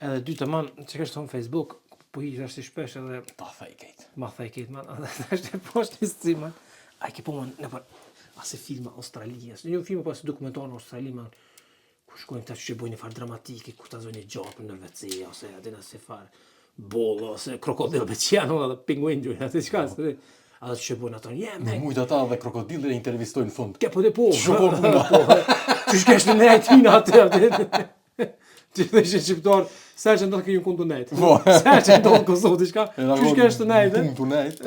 Edhe dyta, man, që kesh thonë Facebook, po hi është si shpesh edhe... Ta thej kejt. Ma thaj kejt, man, edhe është e poshtë një sci, man. A i ke po, man, në për... Ase filma Australijas. Një filma pas dokumentar në Australi, man, ku shkojnë këta që bojnë një farë dramatike, ku ta zonjë gjapën në WC, ose adina se farë bollo, ose krokodil beqiano, edhe pinguin gjojnë, atë qka, se edhe që bojnë ato, Me mujtë ata dhe krokodilë e intervistojnë në fund. Ke po dhe po, Shukor puna. që shkesh në nejt hina atë, që dhe ishe shqiptar, se që ndodhë kënjë kundu nejt. Se që ndodhë Kosovë, që shkesh të nejt, Punë të nejt.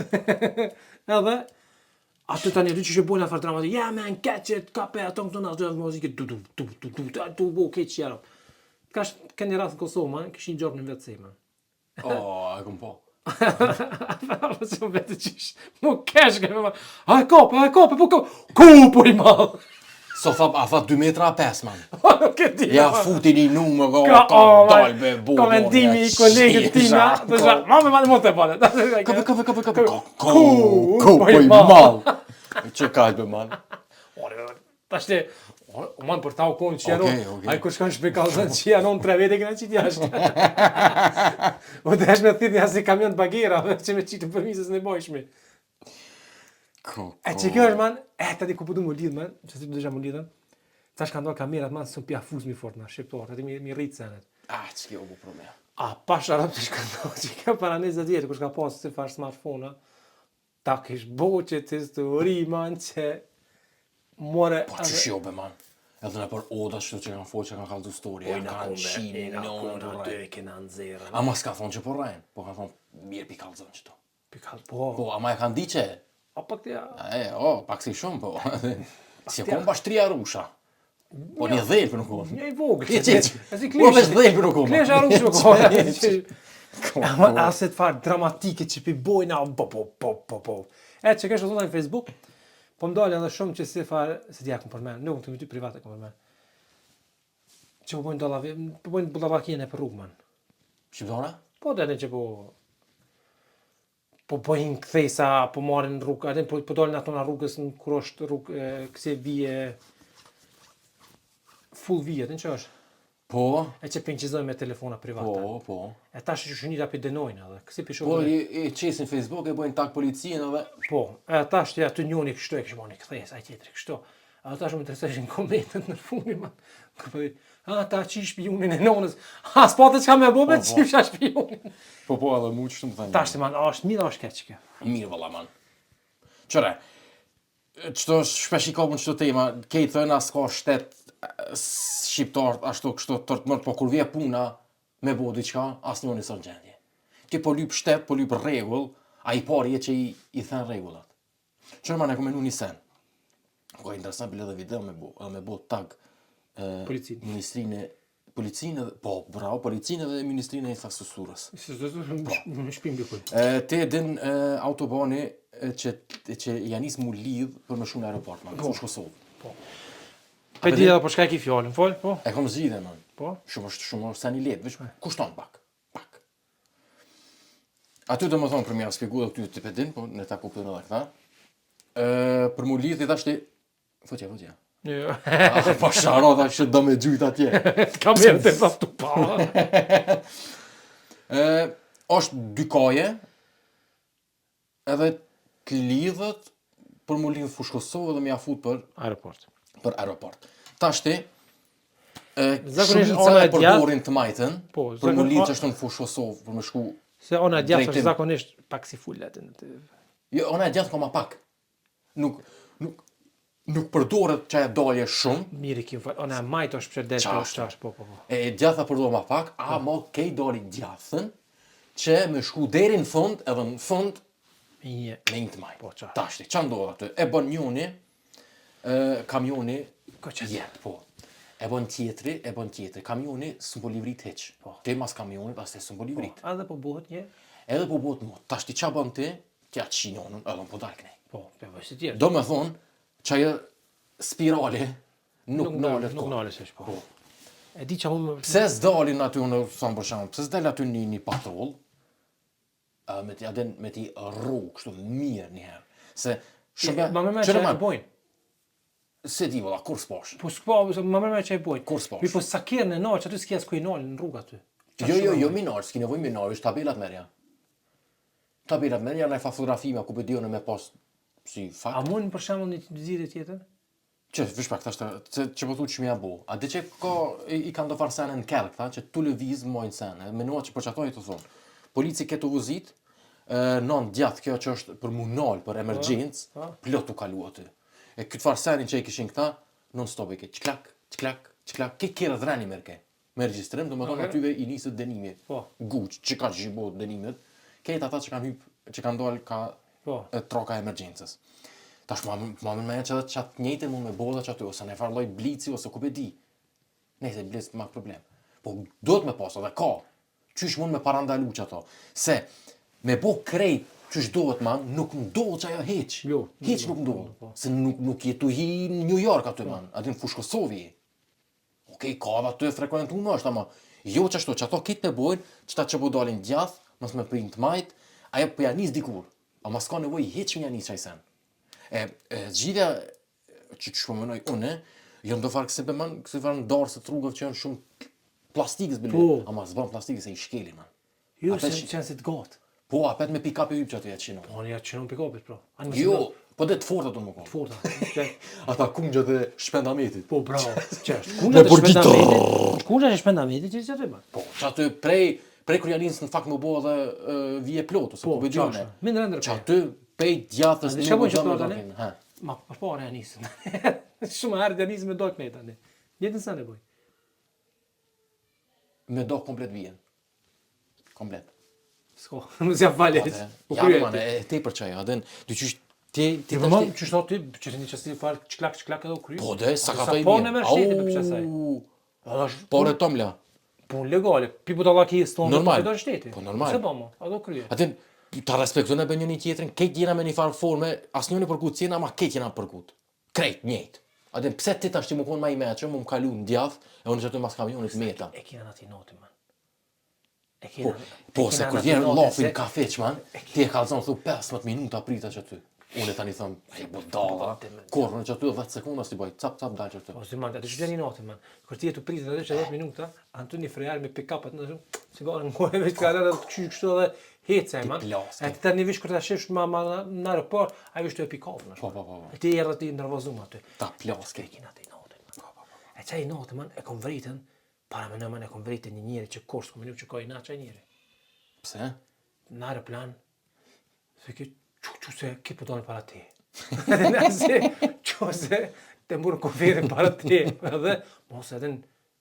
edhe, atë tani aty që që bojnë atë dramatik, ja man, catch it, kape, ato këto në atë muzikë, tu bo, keq qero. Kash, ka një rath në Kosovë, man, kishin gjopë në vetësi, man. O, e kom po. Apo që më vetë qish, mu kesh ka me man, a e kope, po ku i malë. So thap, a tha 2 metra 5, man. Nuk e di. Ja futi një numë, dalbe, bo. Komentimi i kolegët tina, të shra, mame ma në mund të pale. Kape. Po i mal. Që kajtë be, man. Ta shte, o man për ta u konë që janon, Okej. a i kur shkan shpekallëzën që janon 3 vete këna qitë jashtë. O të esh me thith një asë kamion bagera, që me qitë përmisës në bojshmi. E që kjo është, man, ta di ku përdu më lidhë, man, që si të dësha më lidhën, ta shka ndonë kamerat, man, së më pja fuz mi fort, man, shqiptor, ati mi rritë senet. Që kjo bu problem. A, pa sharap të shka ndonë, që kjo para 20 vjetë, kur shka pasë si farë smartphone, ta kish boqe të histori, man, që more... Po që shjo be, man. Edhe në për oda shtu që kanë folë që kanë kaldu story, e kanë qinë, në rajnë. Kena nëzirë. Ama s'ka thonë që po rajnë, po kanë thonë mirë pikallë zënë qëto. Pikallë, po. Po, ama e kanë di që, A, pak të ja... pak si shumë, po. Si e kom bash 3 arusha. Po një dhejlë për nuk kom. Një i vogë. Po vesh dhejlë për nuk kom. Klesh arusha ko. Ama aset farë dramatike që pi bojna, po. E, që kesh ozona në Facebook, po më dalë edhe shumë që si farë, se t'ja kom përmen, nuk të më ty private kom përmen. Që po bojnë bullabakine për rrugë, man. Shqiptara? Po dhe që po bojnë këthesa, po marrin rrugë, edhe po dalën ato në rrugës në kur është rrugë, këse vije, full vije, të në që është? Po. E që pinqizojnë me telefona private. Po. E tash që shunita për denojnë edhe, kësi për Po, shumë. i qesin Facebook, e bojnë tak policinë edhe... Po, e tash të ja të njoni kështu e kështë bani këthes, a tjetëri kështu. A tash më të reseshin komentët në fundi, man. Kërë ta qi shpionin e nonës, s'pate që ka me bo me qi shka shpionin. Po, edhe mu që të më thënë. Tash të man, është mirë, është keq që. Mirë valla, man. Qëre, qëto shpesh i kopën qëto tema, kejtë thëna s'ka shtet shqiptarët ashtu kështu tërtmër, po kur vje puna me bo diçka, asnjëri s'on gjendje. Ti po lyp shtet, po lyp rregull, ai pari që i thën rregullat. Çfarë më rekomandon një sen? Ko interesant bile edhe video me bo tag Policinë. Ministrinë Policinë, po, bravo, Policinë dhe Ministrinë e Infrastrukturës. Në shpim dikuj. Te din autobani që janis mu lidh për me shumë në aeroport, man, fush Kosovë. Po. Pe di edhe për shka ki fjallin, fol, po? E kom zgjidhe, man. Po? Shumë sa një letë, veç kushton pak. Aty do më thonë për mja spjegu dhe këty të pedin, po në ta kuptojnë edhe këta. Për mu lidh i thashti, fotja. Jo. Po sharo tha që do me gjujt atje. Ka merë të thaf të pa. Është dy kaje, edhe të lidhët për mu lidh fush Kosovë dhe me afut për aeroport. Tashti, Zakonisht shumica ona e e djathtë- përdorin të majtën, Po, për mu lidh që është në fush Kosovë, për me shku. Se ona e djathtë është Drejtim. zakonisht pak si fullet. Jo, ona e djathtë ka ma pak. Nuk përdoret që e dalje shumë, Miri kim fal, ona e majt është pse del Qashtu. qash, po. e djatha përdor ma pak, ama kej dali djathën, që me shku deri në fund, edhe në fund, Një. me një të majtë. Po, qartë. Tashti, që ndodh aty? E bën njoni, kamioni, Koqes. jetë, po. E bën tjetri, kamioni s'm po livrit heq. Ti mas kamionit, as te s'm po livrit. Edhe po buhet një. Edhe po bëhet mot. Tashti qa bën ti? Tja qinonën, edhe po dal knej. Po, për si tjerë. Do me thonë, që ajo spirale nuk nalet Nuk kohë. nales është, po. E di që unë... Pse s'dalin aty unë thon për shembull, pse s'dal aty një patrull, me ti rrugë kështu mirë një herë. Se shumë Ma me që e bojnë. se di valla kur s'pash. Po s'po, ma me që e bojnë. Kur s'pash. Mi po sa kjerë në nalë, që aty s'kja s'ku i nalë në rrugë aty. Jo minar, s'ki nevojë minar, është tabelat merja. Tabelat merja në fotografime ku bëdion me pas si A fakt. mund për shembull një zgjidhje tjetër? Që vish pak tash që po thuç ç'mja bo. A di që ka i kanë do farsanën në kerr, tha që tu lëviz mojnë sen. Mendova që për çatoj të thon. Polici ketë vozit, non djath kjo që është për munal, për emergjencë, plot u kalu aty. E këtë farsanin që i kishin këta, non stop e ke çklak, ke kërë dhrani merke. Me regjistrim, domethënë atyve i nisët dënimi. Po. Guç, që ka zhjibo dënimet. Këta ata që kanë hyp, që kanë dalë ka Po. troka emergjencës. Tash ma me që edhe qatë njëjtë mund me bodha që aty, ose ne farloj blici, ose ku pe di. Nejse, blic ma problem. Po, do të me pas, edhe ka. Qysh mund me parandalu që ato. Se, me bo krejt, qysh dohet man, nuk ndodh që ajo heq. Jo. Heq nuk ndodh. Se nuk jetu hi në New York aty man, aty në fush Kosovë. Okej, ka dhe aty frekuentu në është, ama jo që ashtu, që ato kitë me bojnë, që ta që po dalin gjath, mos me print majt, ajo po janis dikur. Ama s'ka nevoj heq me janis qaj sen. Zgjidhja që shpëmënoj une, jo ndo farë kësi farë ndarë se trugëve që janë shumë plastikës bile, Po. ama s'ban plastikës e i shkelin, man. Jo, Apet se qenë si të gatë. Po, apet me pick-up e hypë që aty e qinon. Po, një që nuk pikopit, pro. Jo, po dhe të forta të më konë. Forta. Ata kungjët e shpendametit. Po, bravo. Qështë? Me përgjithë. Kunja që shpendameti që që të bëjnë? Po, që aty prej kur janis në fakt më bo dhe vije plot, ose Po, po bëjone. qashtë. Minë rëndër Që aty pej djathës Dhe çka bën që do me plot, dokin. Ha. Ma, përpare e nisën. Shumë herë të nisën me do kënej tani. Jetën sa ne boj? Me do komplet vijen. Komplet. S'ko, nuk s'ja falje. Po Ja, kryet. man, e te për qaj, adhen, dy qysh, ti Ti tash vëmon që shto ti, që një qësi farë qklak edhe u kry. Po dhe, sa ka Sa ta i po vijen. në mërsheti për qësaj. Po re tomla. Po legale, pi po dalla ki stonë. Normal. Do shteti. Po, normal. Se bëmo, a do kryet. Adhen, ta respektojnë e njëri tjetrin, kejt jena me një farë forme, as njëni përkut cena, ma kejt jena përkut. Krejt, njëjt. Adhen, pse ti tash ti më konë ma i meqë, më kalu në djath, e unë që aty mas kamionit meta. E kena nati noti, man. Po, se kur vjen lafin kafe qman, ti e kalzon thu 15 minuta prita që ty. Unë tani thëm, e budalla, korrën që aty 10 sekonda si baj, cap dal që aty. Po, si man, atë që vjen i noti, man. Kur ti e të pritet edhe që 10 minuta, Antoni Frejar me pick-up-at në shumë, si gare në gojë, veç ka edhe kështu edhe hece, man. plaske. E ti tani vish kur ta shesh ma në aeroport, ai vish të e pick-up, man. Po. E ti erë ti nervozum aty. Ta plaske. E kina të i notin, man. E qaj i notin, man, e kom vritën, para me në man e kom vritën një njeri që kors, kom që ka i na qaj njeri. Pse? Në aeroplan, se ki, që se ki po dojnë para ti. Nëse, që ose të mburë koferin para te, edhe, mos edhe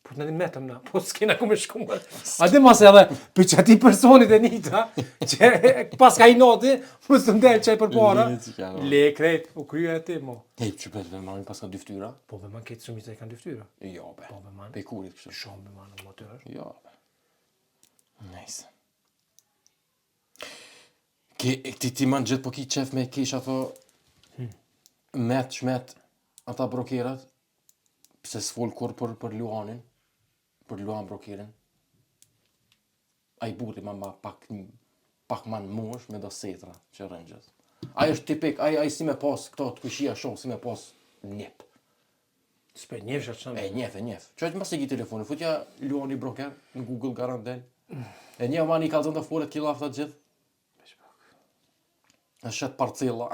po të në metëm na, po s'kena ku me shkuar. A di mos edhe, për që ati personit e njita, që pas ka i noti, mos të ndelë qaj për para, le krejt, u kryja e ti, mo. Hej, që për të marrin pas ka dy ftyra? Po be man këtë shumit e kanë dy ftyra. Jo, be. Po be man. Pe kurit kështë. Shumë be man, motor është. Jo, be. Nice. Ti man gjithë po ki qef me kesh ato shmet ata brokerat, pse s'fol kur për Luanin, për Luan brokerin. Ai burri ma pak man mosh me do setra që rëngjës. Ai është tipik, ai si me pas këto të kushia shumë, si me pas njep. S'pe njefsh atë shumë. Njef. Që është mas e ki telefoni, futja Luani broker, në Google garant del. E një man i kalzën të folet kila afta gjithë. E shet parcella.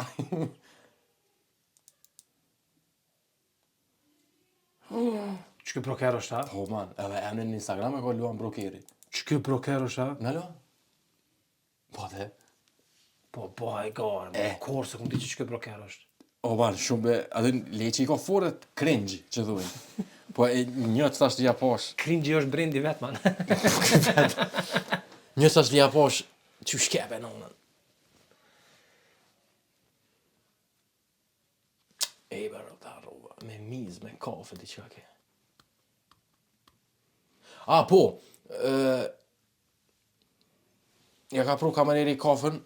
Që kë broker është ta? Po man, edhe emrin në Instagram e ka Luan brokeri. Që kë broker është ta? Në Luan? Po dhe? Po, e garë, korë se këmë ti që kë broker është. O man, shumë be, edhe leqi i ka foret cringe, që dujnë. Po e një të tash t'ja posh. Cringe është brendi vetë, man. Një të tash t'ja posh, që shkepe në unën. Ej, bërë, ta rruga, me miz, me kafe, di që ke. A, po, ja ka pru kamereri kafen,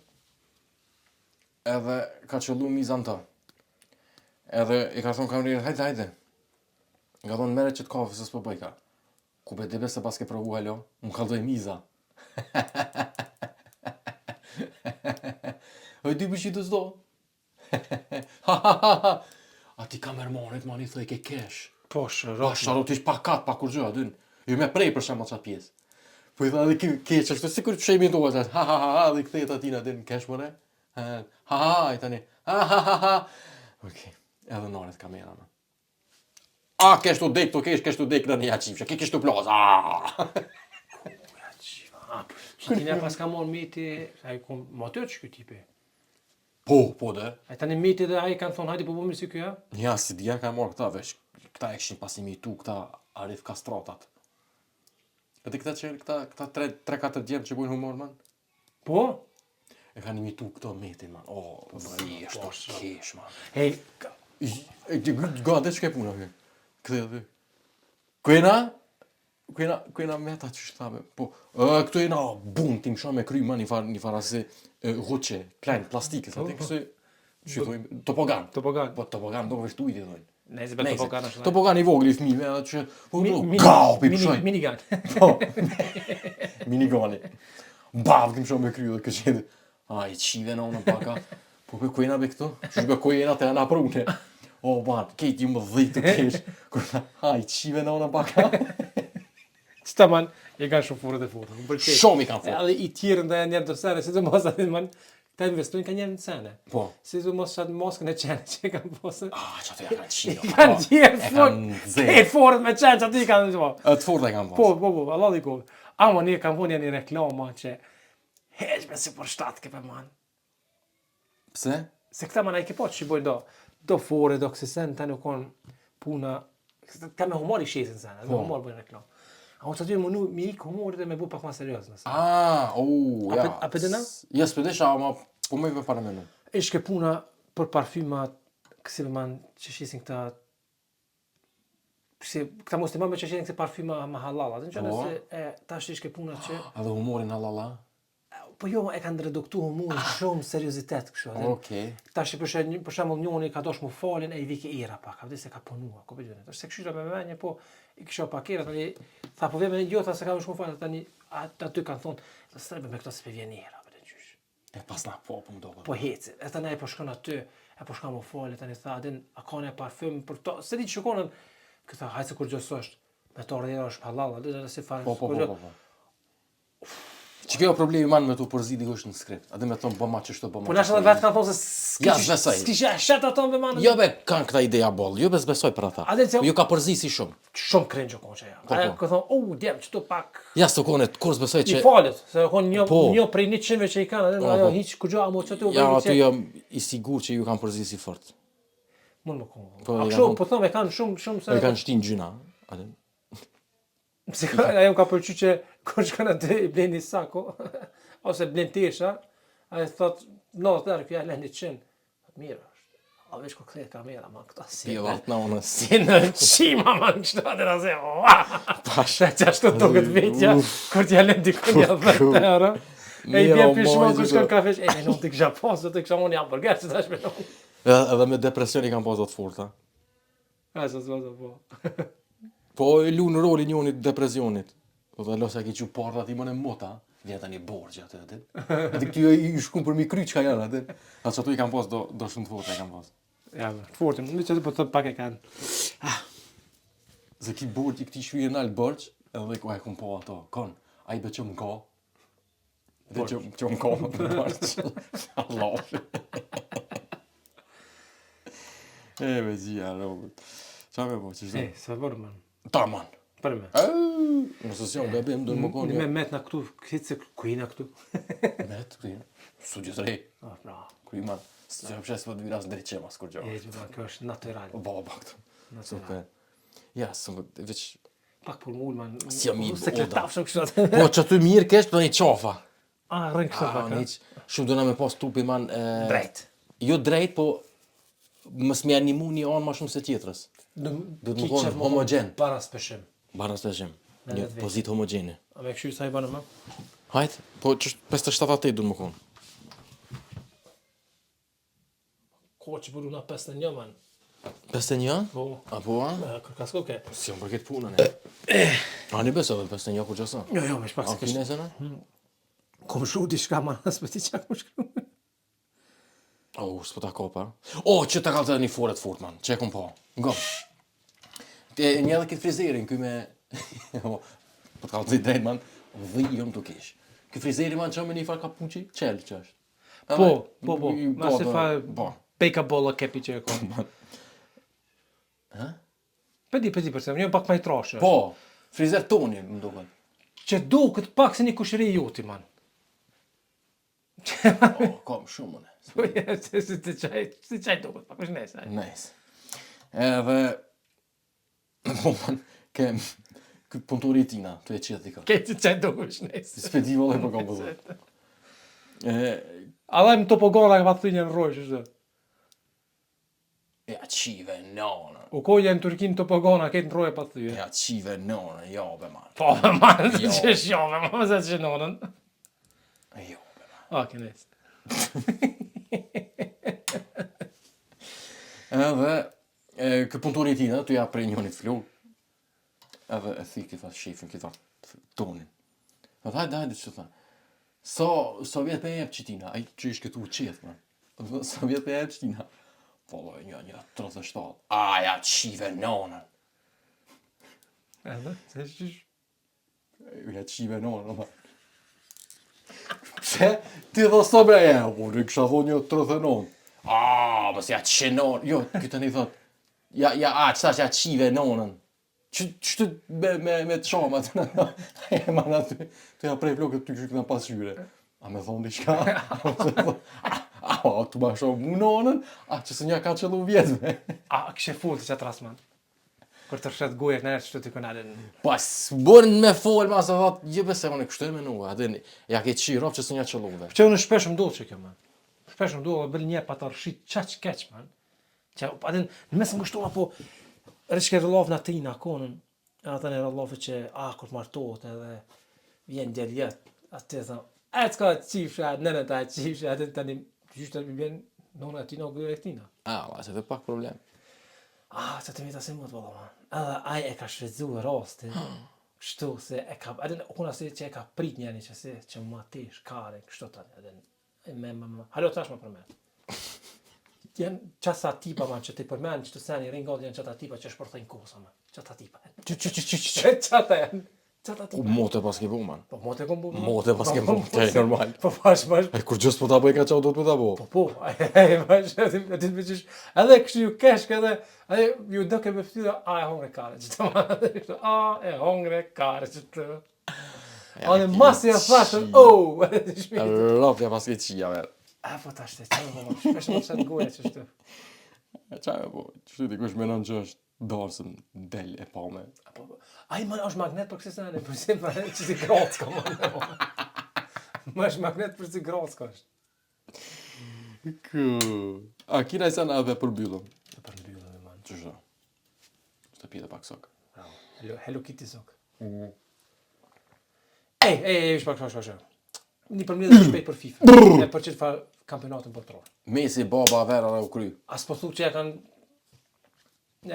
edhe ka qëllu mizan të. Edhe i ka thonë kamereri, hajde. Nga thonë mere që të kafe, se s'po bëjka. Ku be dibe se pas ke provu halo, më kaldoj miza. Oj, dy përqit të zdo. A ti kamermanit, man, i thëj ke kesh. Po, shërot. Shërot ish pa kat, pa kur gjë, adyn. Jo me prej për shama qatë pjesë. Po i thë edhe kesh, është sikur të shemi do, dhe i këthejt atina, adyn, kesh mëre. I tani, Okej, edhe naret kamera, man. A, kesh të dek, kesh të dek në një qifshë, kesh të plaz, Që ti ne pas ka morë meti, a i kom motor që këtë tipi. Po dhe. A i tani meti dhe a i kanë thonë, hajdi po bëmi si kjo, Ja, si dhja ka morë këta vesh, këta e këshin pasimitu, këta arif kastratat. Këti këta 3-4 djemë që bujnë humor, man? Po? E kanë imitu këto metin, man. O, vështë të kesh, man. Hej, Gade që ke puna, këtë dhe. Kuena meta që shtame, po, këto jena bun, tim shumë me kry, man, një fara se rruqe, klein, plastikës, ati kësë, që dojmë, topogan. Po, topogan, do vështu i të dojnë. Nejse, be topogan është. Topogan i vogli fëmive, edhe që, gau, pi pëshoj. Minigun. Po, minigani. Bav, kim shumë me kry, dhe këshedi. A, i qive në unë paka, po, kuena be këto, që shbe kuena të janë aprune. O, man, kejt ju më dhitë të kesh, a, i qive në unë paka. Qëta man, e kanë shumë furët e furët. Shumë i kanë furët. Edhe i tjerën dhe njerë të sene, si të mos atë man, ta investojnë ka njerë në sene. Po. Si të mos qatë moskën e qenë që i kanë posë. Që ato ja kanë qino. I kanë tjerë furët. E furët me qenë që aty i kanë në të furët e kanë posë. Po, Allah di kohë. Amo një kanë vonë një reklama që heqme si për shtatë kepe man. Pse? Se këta man a i ke po që i bojnë do furët, do kësisen, ta nuk konë puna, ka me humor i shesin sene, me humor bojnë reklamë. A o që aty mi i humorit dhe me bu pak ma serios nëse. Ja. A pëdina? Ja, s'pëdesha, ama po me për para menu. Ishke puna për parfyma, kësive man që shesin këta... Këta musliman me që shesin këse parfyma ma halal, atë në që nëse tash ishke puna që... A dhe humorin halala? Po jo, e kanë reduktu humorin shumë seriozitet kështu. Okej. Tash për shembull njëri ka dosh mu falin e i vike era pak, ka vdes se ka punua, ku bëjë. Tash se këshira me menje, po i kisha pak era tani, tha po vjen me një se ka shumë falë tani, aty kanë thonë, sa strebe me këto se vjen era, po gjysh. E pas na po më do. Po heci, e tani po shkon aty, e po shkon mu falë tani tha, din a kanë parfym për to, se di shikonin këta hajse kur gjososht, me to rrjedhë është halal, atë se fal. Po. Që kjo problemi man me tu përzi dikush në skript. A dhe me thonë bëma që shto bëma. Po nash edhe vetë kanë thonë se s'kisha shet ato me manë. Jo be kanë këta ideja boll, jo be s'besoj për ata. Ju ka përzi si shumë. Shumë cringe o që ja. A ka thonë, djem që tu pak. Ja s'to kone, kur s'besoj që... I falet, se konë një prej 100-ve që i kanë, ajo hiq kërgjo amo që tu... Ja, aty jam i sigur që ju kanë përzi si fort. Mund më konë. Po, A e kështu, kanë- po thëmë, e kanë shumë E kanë shtin gjyna. Atë. Se ajo më ka pëlqy që kur shkon aty i blen një sako, ose blen tesha, ai thot, no, tërë, kjo e lënë 100. Mirë është. A veç kur kthehet kamera, man, këta si. Pjellat në onës. Si në qima, man, kështu atë rase. Pasha që ashtu duket vetja, kur t'ja lën dikun ja 10 euro. E i bjen pishmon kur shkon kafe, e me nuk t'i kisha pasur, të kisha unë jam burger, që tash me nuk. Edhe me depresion i kanë pas atë forta. A, sa s'vazë, po. Po e lu në rolin njënit depresionit. Po dhe losa ki që parta ti më në mota, vjen tani borgja atë atë. Atë këty i shkun për mi kry çka janë atë. Atë që tu i kanë pas do shumë të forta i kanë pas. Ja, fortin, më që po të pak e kanë. Se ki borgj i këti shvije nalë borgj, edhe ku e kum po ato, kon, a i be që më ka. Dhe që më ka më për borgj. Allah. E me gjia, Robert. Qa me po, që shdo? E, sa bërë, man. Ta man. Për me. Nëse si jam gabim, do në më konë. Me met na këtu, këtë se kujna këtu. Met, këtu studio të rej. Ah, bra. Kuj man, së që përshes për të viras drejt qema, s'kur gjo. E, që kjo është natural. Baba këtu. Super. Ja, së më, veç... Pak për mull, man. Si jam i Se boda. kletaf shumë kështu atë. Po, që ty mirë kesh, për një qafa. Ah, rënë kështu pak. Shumë do na me pas trupi, man... Drejt. Jo drejt, po... Mës me animu një anë ma shumë se tjetrës. Do të më konë homogen. Para speshim. Bara së të gjem. Një vetë. pozit homogene. A me kështu sa i banë më? Hajt, po që 57 do të më konë. Ko që buru na 51, man. 51? Po. A po, a? Kër ka s'ko ke? Si jam për këtë punën, e. A një beso dhe 51 kur qësa? Jo, me shpak A se kështë. kine se në? Kom shu di shka, man, as për ti qa kom shkru. S'po ta kopa. Që ta kalë të një foret fort, man. Që e kom po. Ngo. Një edhe këtë frizerin, këj me... Po të kalë të drejt, man. Dhijëm të kish. Këtë frizeri, man, që me një farë kapuqi, qelë që është. Po. Ma se fa pejka bolla kepi që e kom. Ha? Pedi përse, një pak ma i trashë. Po, frizer toni, më duket. Që do këtë pak se një kushëri joti, man. Kam shumë, mëne. Si qaj do këtë pak, është nesë. Nice. Edhe... Po, man, kem... Këtë puntori tina, të e qetë i ka. Këtë qaj do këtë është nesë. Spedi vëllë e për kam pëzë. A dhe më topogona ka patë një në rojsh, është. Ja qive nona. U ko janë Turkin topogona, këtë në rojë patë thyje. Ja qive nona, jo be man. Po, man, Jo. që është jo, man, më se që nonën. Jo be man. Ok, nesë. Edhe, këtë puntori tina, të ja prej njënit flur. Edhe e thi këtë shifin, këtë tonin. Edhe hajde, që tha. So vjetë me jep qitina, ai që ishë këtë u qetë, man. So vjetë me jep qitina. Po, një 37. Ja qive nonën. Edhe, se qysh? Ja qive nonën, man. Pse? Ti dhe së bre, po, në kësha thonë një 39. Mës ja qinon. Jo, këtë një thot. Qëta që ja qive nonën. Qështë me të shamat, man aty, të ja prej flokët të kështë këna pasyre. A me thonë di shka? Tu ma shumë mu nonën, që së nja ka qëllu vjetëme. A, kështë full të qatë rasman? Kër të rëshet gojët në që të të kënalën. Pas, bërën me folë, ma se thot, jëve se më në kështë e menua, adin, ja ke qirov që së nja qëllu dhe. Që unë shpesh më dole që kjo, man. Shpesh më dole, bëll një pa të rëshit qaq keq, man. Që, adin, në mesë më kështu, apo, rishke rëllovë në tina, konën, ata në rëllovë që, kur martohet edhe, vjen djeljet, atë të thëmë, e s'ka qifsha, nënë ta qifsha, atë tani, gjyshtë të vjen, nënë atina o gërë e këtina. Se të pak problem. Që të mita se më të bëllë, man. Edhe aj e ka shfridzu e rastin, kështu se e ka, edhe kuna se që e ka prit njeni që se që ma tesh kare, kështu tani, edhe halo tash ma përmen. Janë qasa tipa, man, që ti përmen, që të seni ringot janë qata tipa që shpërthejnë kosa, man. Qata tipa. Qata janë. Qata Ku tipa. mote pas ke bu, man. Po, mote kom bu. Mote pas ke bu, të e normal. Po, pash. Kur gjës po ta bëj ka qau do të ta bo. Po, pash, edhe me qysh, edhe kështu ju keshk edhe ju do ke me ftyra, e hongre kare, që të ma, e hongre kare, që të... Ane masi e thashën, shmiti. Rafja pas ke qia, ver. Po ta shte, që më shpesh më qëtë goja që shtë. Çfarë po? Çu dikush mendon që është darsën del e pa me. Ai më është magnet për kësaj sene, për si për që si Grocka më. Më është magnet për si Grocka është. A kina i sana edhe përmbyllëm. Të përmbyllëm e man. Ç'është? Të pjetë pak sok. Bravo. Hello Kitty sok. Ej, shpak. Një përmbyllje të shpejt për FIFA. E për çfarë fa kampionatin botror. Messi baba vera dhe u kry. As po thu që ja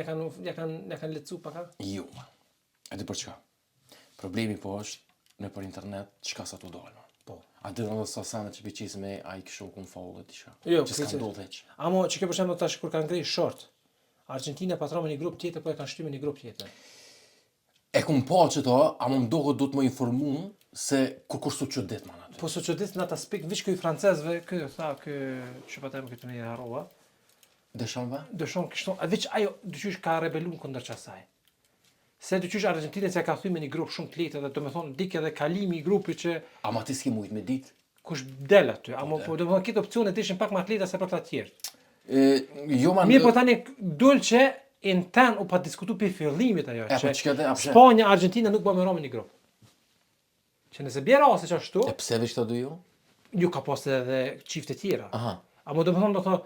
kanë lecu pak. Jo. E di për çka? Problemi po është në për internet çka sa tu dalë. Po. A dhe në sa sana që biqis me ai kështu kun folle diçka. Jo, që s'ka ndodhur hiç. Amo që ke për shembull tash kur kanë ngrej short. Argentina patron me një grup tjetër, po e kanë shtyme një grup tjetër. E kum pa që to, a më mdohet do të më informu se kur kushtu që dit man aty. Po so çudit në atë aspekt vish ky francezëve, ky çfarë këtë në harrova. Dëshon kështu, a veç ajo dyqysh ka rebelun kundër çasaj. Se dyqysh Argentina se ka thyer me një grup shumë të lehtë dhe domethënë dik edhe kalimi i grupit që ama ti s'ke mujt me dit. Kush del aty, ama po domethënë këtë opsione të ishin pak më të lehta se për të tjerë. Jo man. Mirë po tani dul që intern u pa diskutu për fillimit ajo po çka dhe apshe. Spanja, Argentina nuk bën me Romë një grup. Që nëse bie rasti që ashtu, E pse veç këto dy jo? ju ka pas edhe çifte tjera. Aha. Ama domethënë do të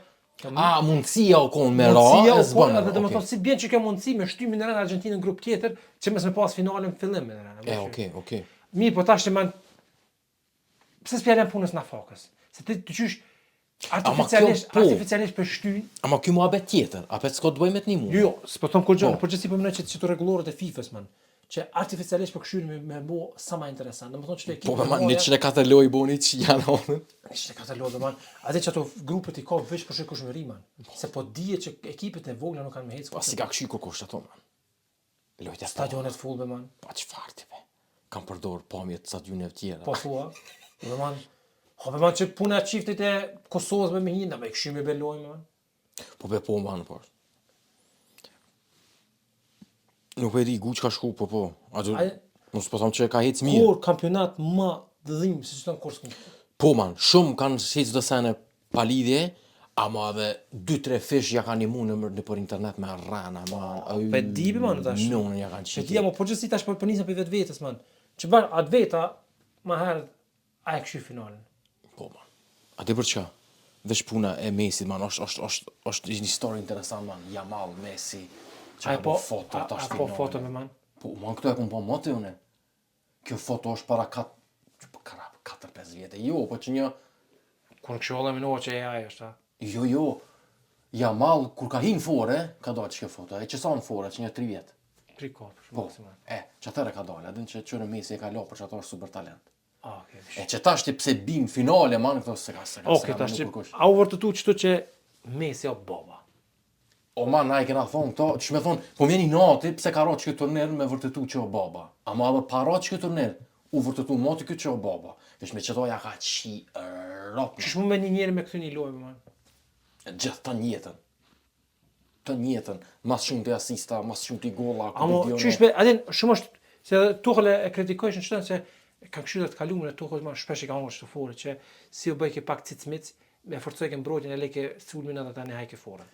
mundësia u kon me ra, mundësia e u s'bën. kon, edhe domethënë si bën që ka mundësi me shtymin e Argentinën në grup tjetër, që mësë me pas finalen fillim me rëna. Okay. Mirë, po tash që man pse s'pjalen punës në fakës? Se ti të qysh artificialisht për shtyn. Ama ky muhabet tjetër, apo s'ka të bëj me të një mua. Jo, s'po them kur gjë, por gjithsesi po më që të rregullorët e FIFA-s man, që artificialisht për këshyrin me bo sa më interesant. Domethënë çdo ekip. Po man 104 loj boni që janë onë. 104 loj man. Atë që ato grupet i ka veç për shikush me riman. Se po dihet që ekipet e vogla nuk kanë me hecë. Po si ka këshy kur kusht ato man. Lojta stadionet full be man. Pa çfarë ti be. Kam përdor pamjet stadioneve të tjera. Po thua. Do man. Ho be man që puna e çiftit e Kosovës me hinda me këshy me beloj man. Po man po. Nuk e di guç ka shku, po. Atë mos po them që ka hec mirë. Kur kampionat më dhim, siç thon Korskun. Po man, shumë kanë hec do sene pa lidhje, ama edhe 2-3 fish ja kanë imu në për internet me rana, man. Po dibi man tash. Nuk ja kanë çike. Ti ama po gjithsesi tash po nisem për vetvetes man. Që ban atë veta më herë ai këshy finalen. Po man. A di për çka? Veç puna e Messi man, është një histori interesant man. Yamal, Messi. Ai po foto me man. Po man këto e kum pa motë unë. Kjo foto është para 4-5 vjetë. Jo, po që një kur kësholla më që ai është. Jo. Yamal kur ka hin fore, ka dalë çka foto. E që sa në fore, që një 3 vjet. 3 kopë, shumë maksimalt. Çfarë ka dalë, atë që çore Messi e ka lë për çfarë është super talent. Okay. E që tash ti pse bim finale man këto se ka. Okay, tash a u vërtetu çto që Messi o baba. O man, na i kena thonë këto, që me thonë, po vjeni nati, pse ka ra që këtë turnir me vërtetu që o baba. Ama edhe pa ra që këtë turnir, u vërtetu moti këtë që o baba. Vesh me qëtoja ka qi rap. Qysh mu me një njeri me këtë një lojë, man? Gjithë të njetën. Të njetën. Mas shumë të asista, mas shumë të gola. Amo, qysh be, adin, shumë është, se Tuchel e kritikojsh në qëtën, se ka këshyre të kalume në Tuchel, ma shpesh i ka onë që të fore, që si u bëjke pak cicmic, me forcojke mbrojtjen e leke sulmin edhe tani hajke fore.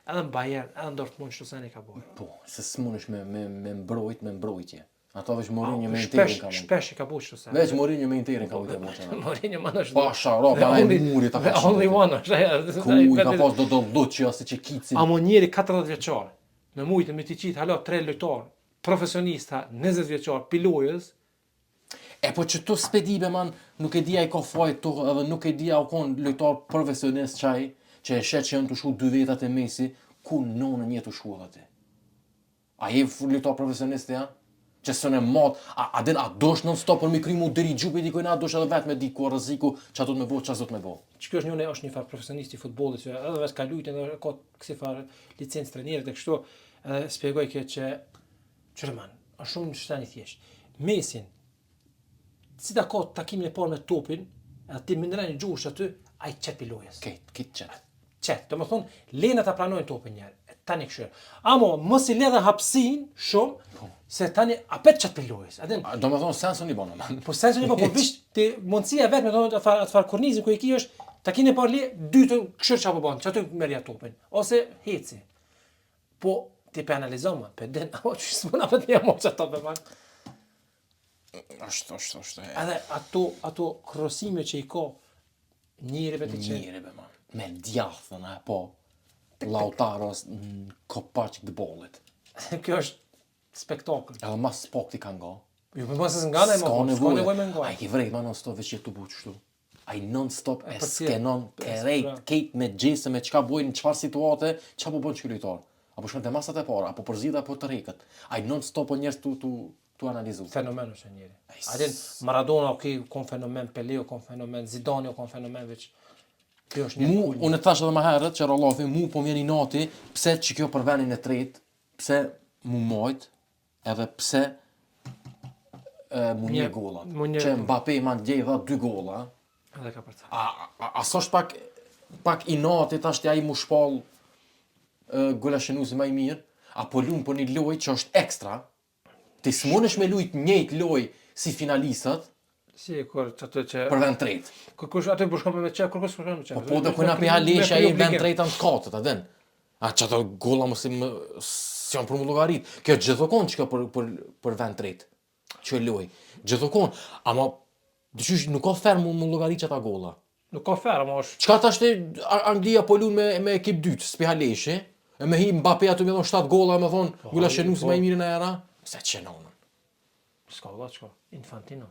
Edhe në Bayern, edhe në Dortmund që të sene ka bojë. Po, se s'munësh me mbrojtje. Ato veç Mourinho me interin ka mund. Shpesh i ka bojë që të sene. Veç Mourinho me interin ka ujtë e bojë. Mourinho man është... Pasha, roba, e muri ta ka qëtë. Only one është. Ku i ka pas do që asë që kici. Amo njeri 40 vjeqar, me mujtë me t'i qitë, hala 3 lojtar, profesionista, 20 vjeqar, pilojës. E po që to spedibe man, nuk e dia i ka fajt to, edhe nuk e dia u kon lojtar profesionist qaj, që e shet që janë të shu 2 vetat e Messi, ku nonën jetë të shu edhe ti. A je lojtar profesionist ja? Që sën e mat, a dosh non stop për mi kry mu dëri gjupi dikojnë, a dosh edhe vetë me diku rreziku, që ato të me bo, që ato të me bo. Që kjo është një farë profesionist i futbollit, që edhe vetë ka lujtë, edhe ka kësi farë licencë trenerit e kështu, spjegoj kjo që qërëman, është shumë në shtani thjesht. Mesin, si ta ka takimin e parë me topin, edhe ti më ndërani gjush aty, a i qet pilojës. Këtë qet. Qet, do më thonë, lena ta pranojnë topin njerë, tani kështu. Amo, mos i ledhe hapsin shumë, se tani apet qet pilojës. Do më thonë senson i bonë, man. Po senson i bonë, po visht, ti mundësia vetë me thonë atë farë kornizin ku e ki është, Ta kine parli, dy të këshër që apo banë, që aty merja topin. Ose heci. Po, ti pe analizoma, pe den, apo që s'mona për të një mo që ato pe manë. Ashtu. Edhe ato krosime që i ka njërive të që... Njërive, man. Me djathën, po. Lautaros në kopaq të bollit. Kjo është spektakl. Edhe mas spokti kanë ga. Jo, për mësës nga ne, s'ka nevoj me nga. Ai ki vrejt ma non-stop veç jetu bu qështu. Ai non-stop e për skenon tjerë. kerejt, kejt me gjesë, me qka bojnë, në qfar situate, qa po bojnë qëllitar. Apo shkën të masat e para, apo përzida, apo të reket. Ai non-stop po njerës tu analizu. Fenomen është e njëri. Adin, Maradona kon fenomen, Peleo kon fenomen, Zidane kon fenomen, veç. Kjo është një Unë e thash edhe më herët, që Rallofi, mu po mjeni nati, pse që kjo për venin e tret, pse mu mojt, edhe pse mu një golat. Që Mbappé ma ndjej dha 2 gola. Edhe ka përca. A s'është pak i nati tash të ai mu shpall gola shënuesi më i mirë, apo lumë për një lojë që është ekstra, ti s'munësh me lujt njëjt lojë si finalistët Si e kur që ato që... për vend tret. Kërkush aty për shkon me qep, kërkush për shkon me qep. Po do kuna pe halesha i vend tretën të katët, a den. A që ato golla mos s'janë për mu llogarit. Kjo gjithokon që për vend tret. Që loj. Gjithokon. Ama dyqysh nuk ka ferm mu llogarit që ata golla. Nuk ka ferë, ama është... Çka tash Anglia po lun me ekip dytë, s'pi haleshe. E me hi Mbappé aty me dhon 7 golla, me thon gola shënuesi më i mirë në era. Se çenon. S'ka valla çka, Infantino.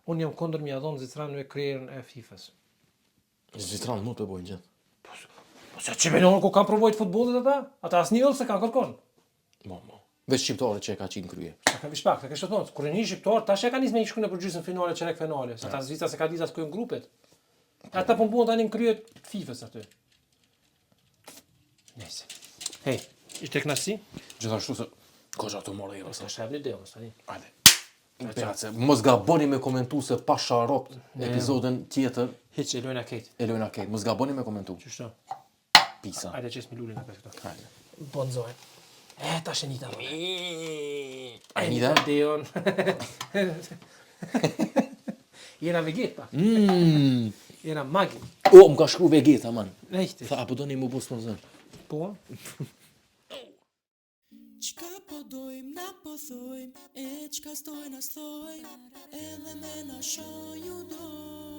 Unë jam kondër mja dhonë Zvicranëve krerën e FIFA-s. Zvicranë mund të bojnë gjithë. Po se që menon ku kanë provojt futbollit ata? Ata asnjë ëllë se kanë kërkon. Mo. Veç shqiptarët që e ka qinë krye. Sa ka vishpak, se kështë të thonë, kur e një shqiptar, tash e ka nisë me i shku në përgjysën finale, qerek finale, sa ta Zvica se ka disa s'kojnë grupet. Ata po mbuon tani në krye të FIFA-s aty. Nëse. Hej, ishte knasi? Gjithashtu se koqa të morë Sa shef një deon, tani. Hajde. Perace, mos gaboni me komentu se pa sharopt episodin tjetër Hiç e lojna ketë. e lojna ketë. Mos gaboni me komentu. Qështu? Pisa. Hajde qes me lulin atë këto. Hajde. Bonzojnë. Tash e njita më. A një dhe? Deon. Jena veget pa. Jena magi. O, më ka shkru Vegeta, man. Ejti. Tha, apo do një mu bu sponsor. Po? Qka po dojmë, na po thojmë, e qka s'dojnë as thojmë, edhe me na shoh ju dojmë.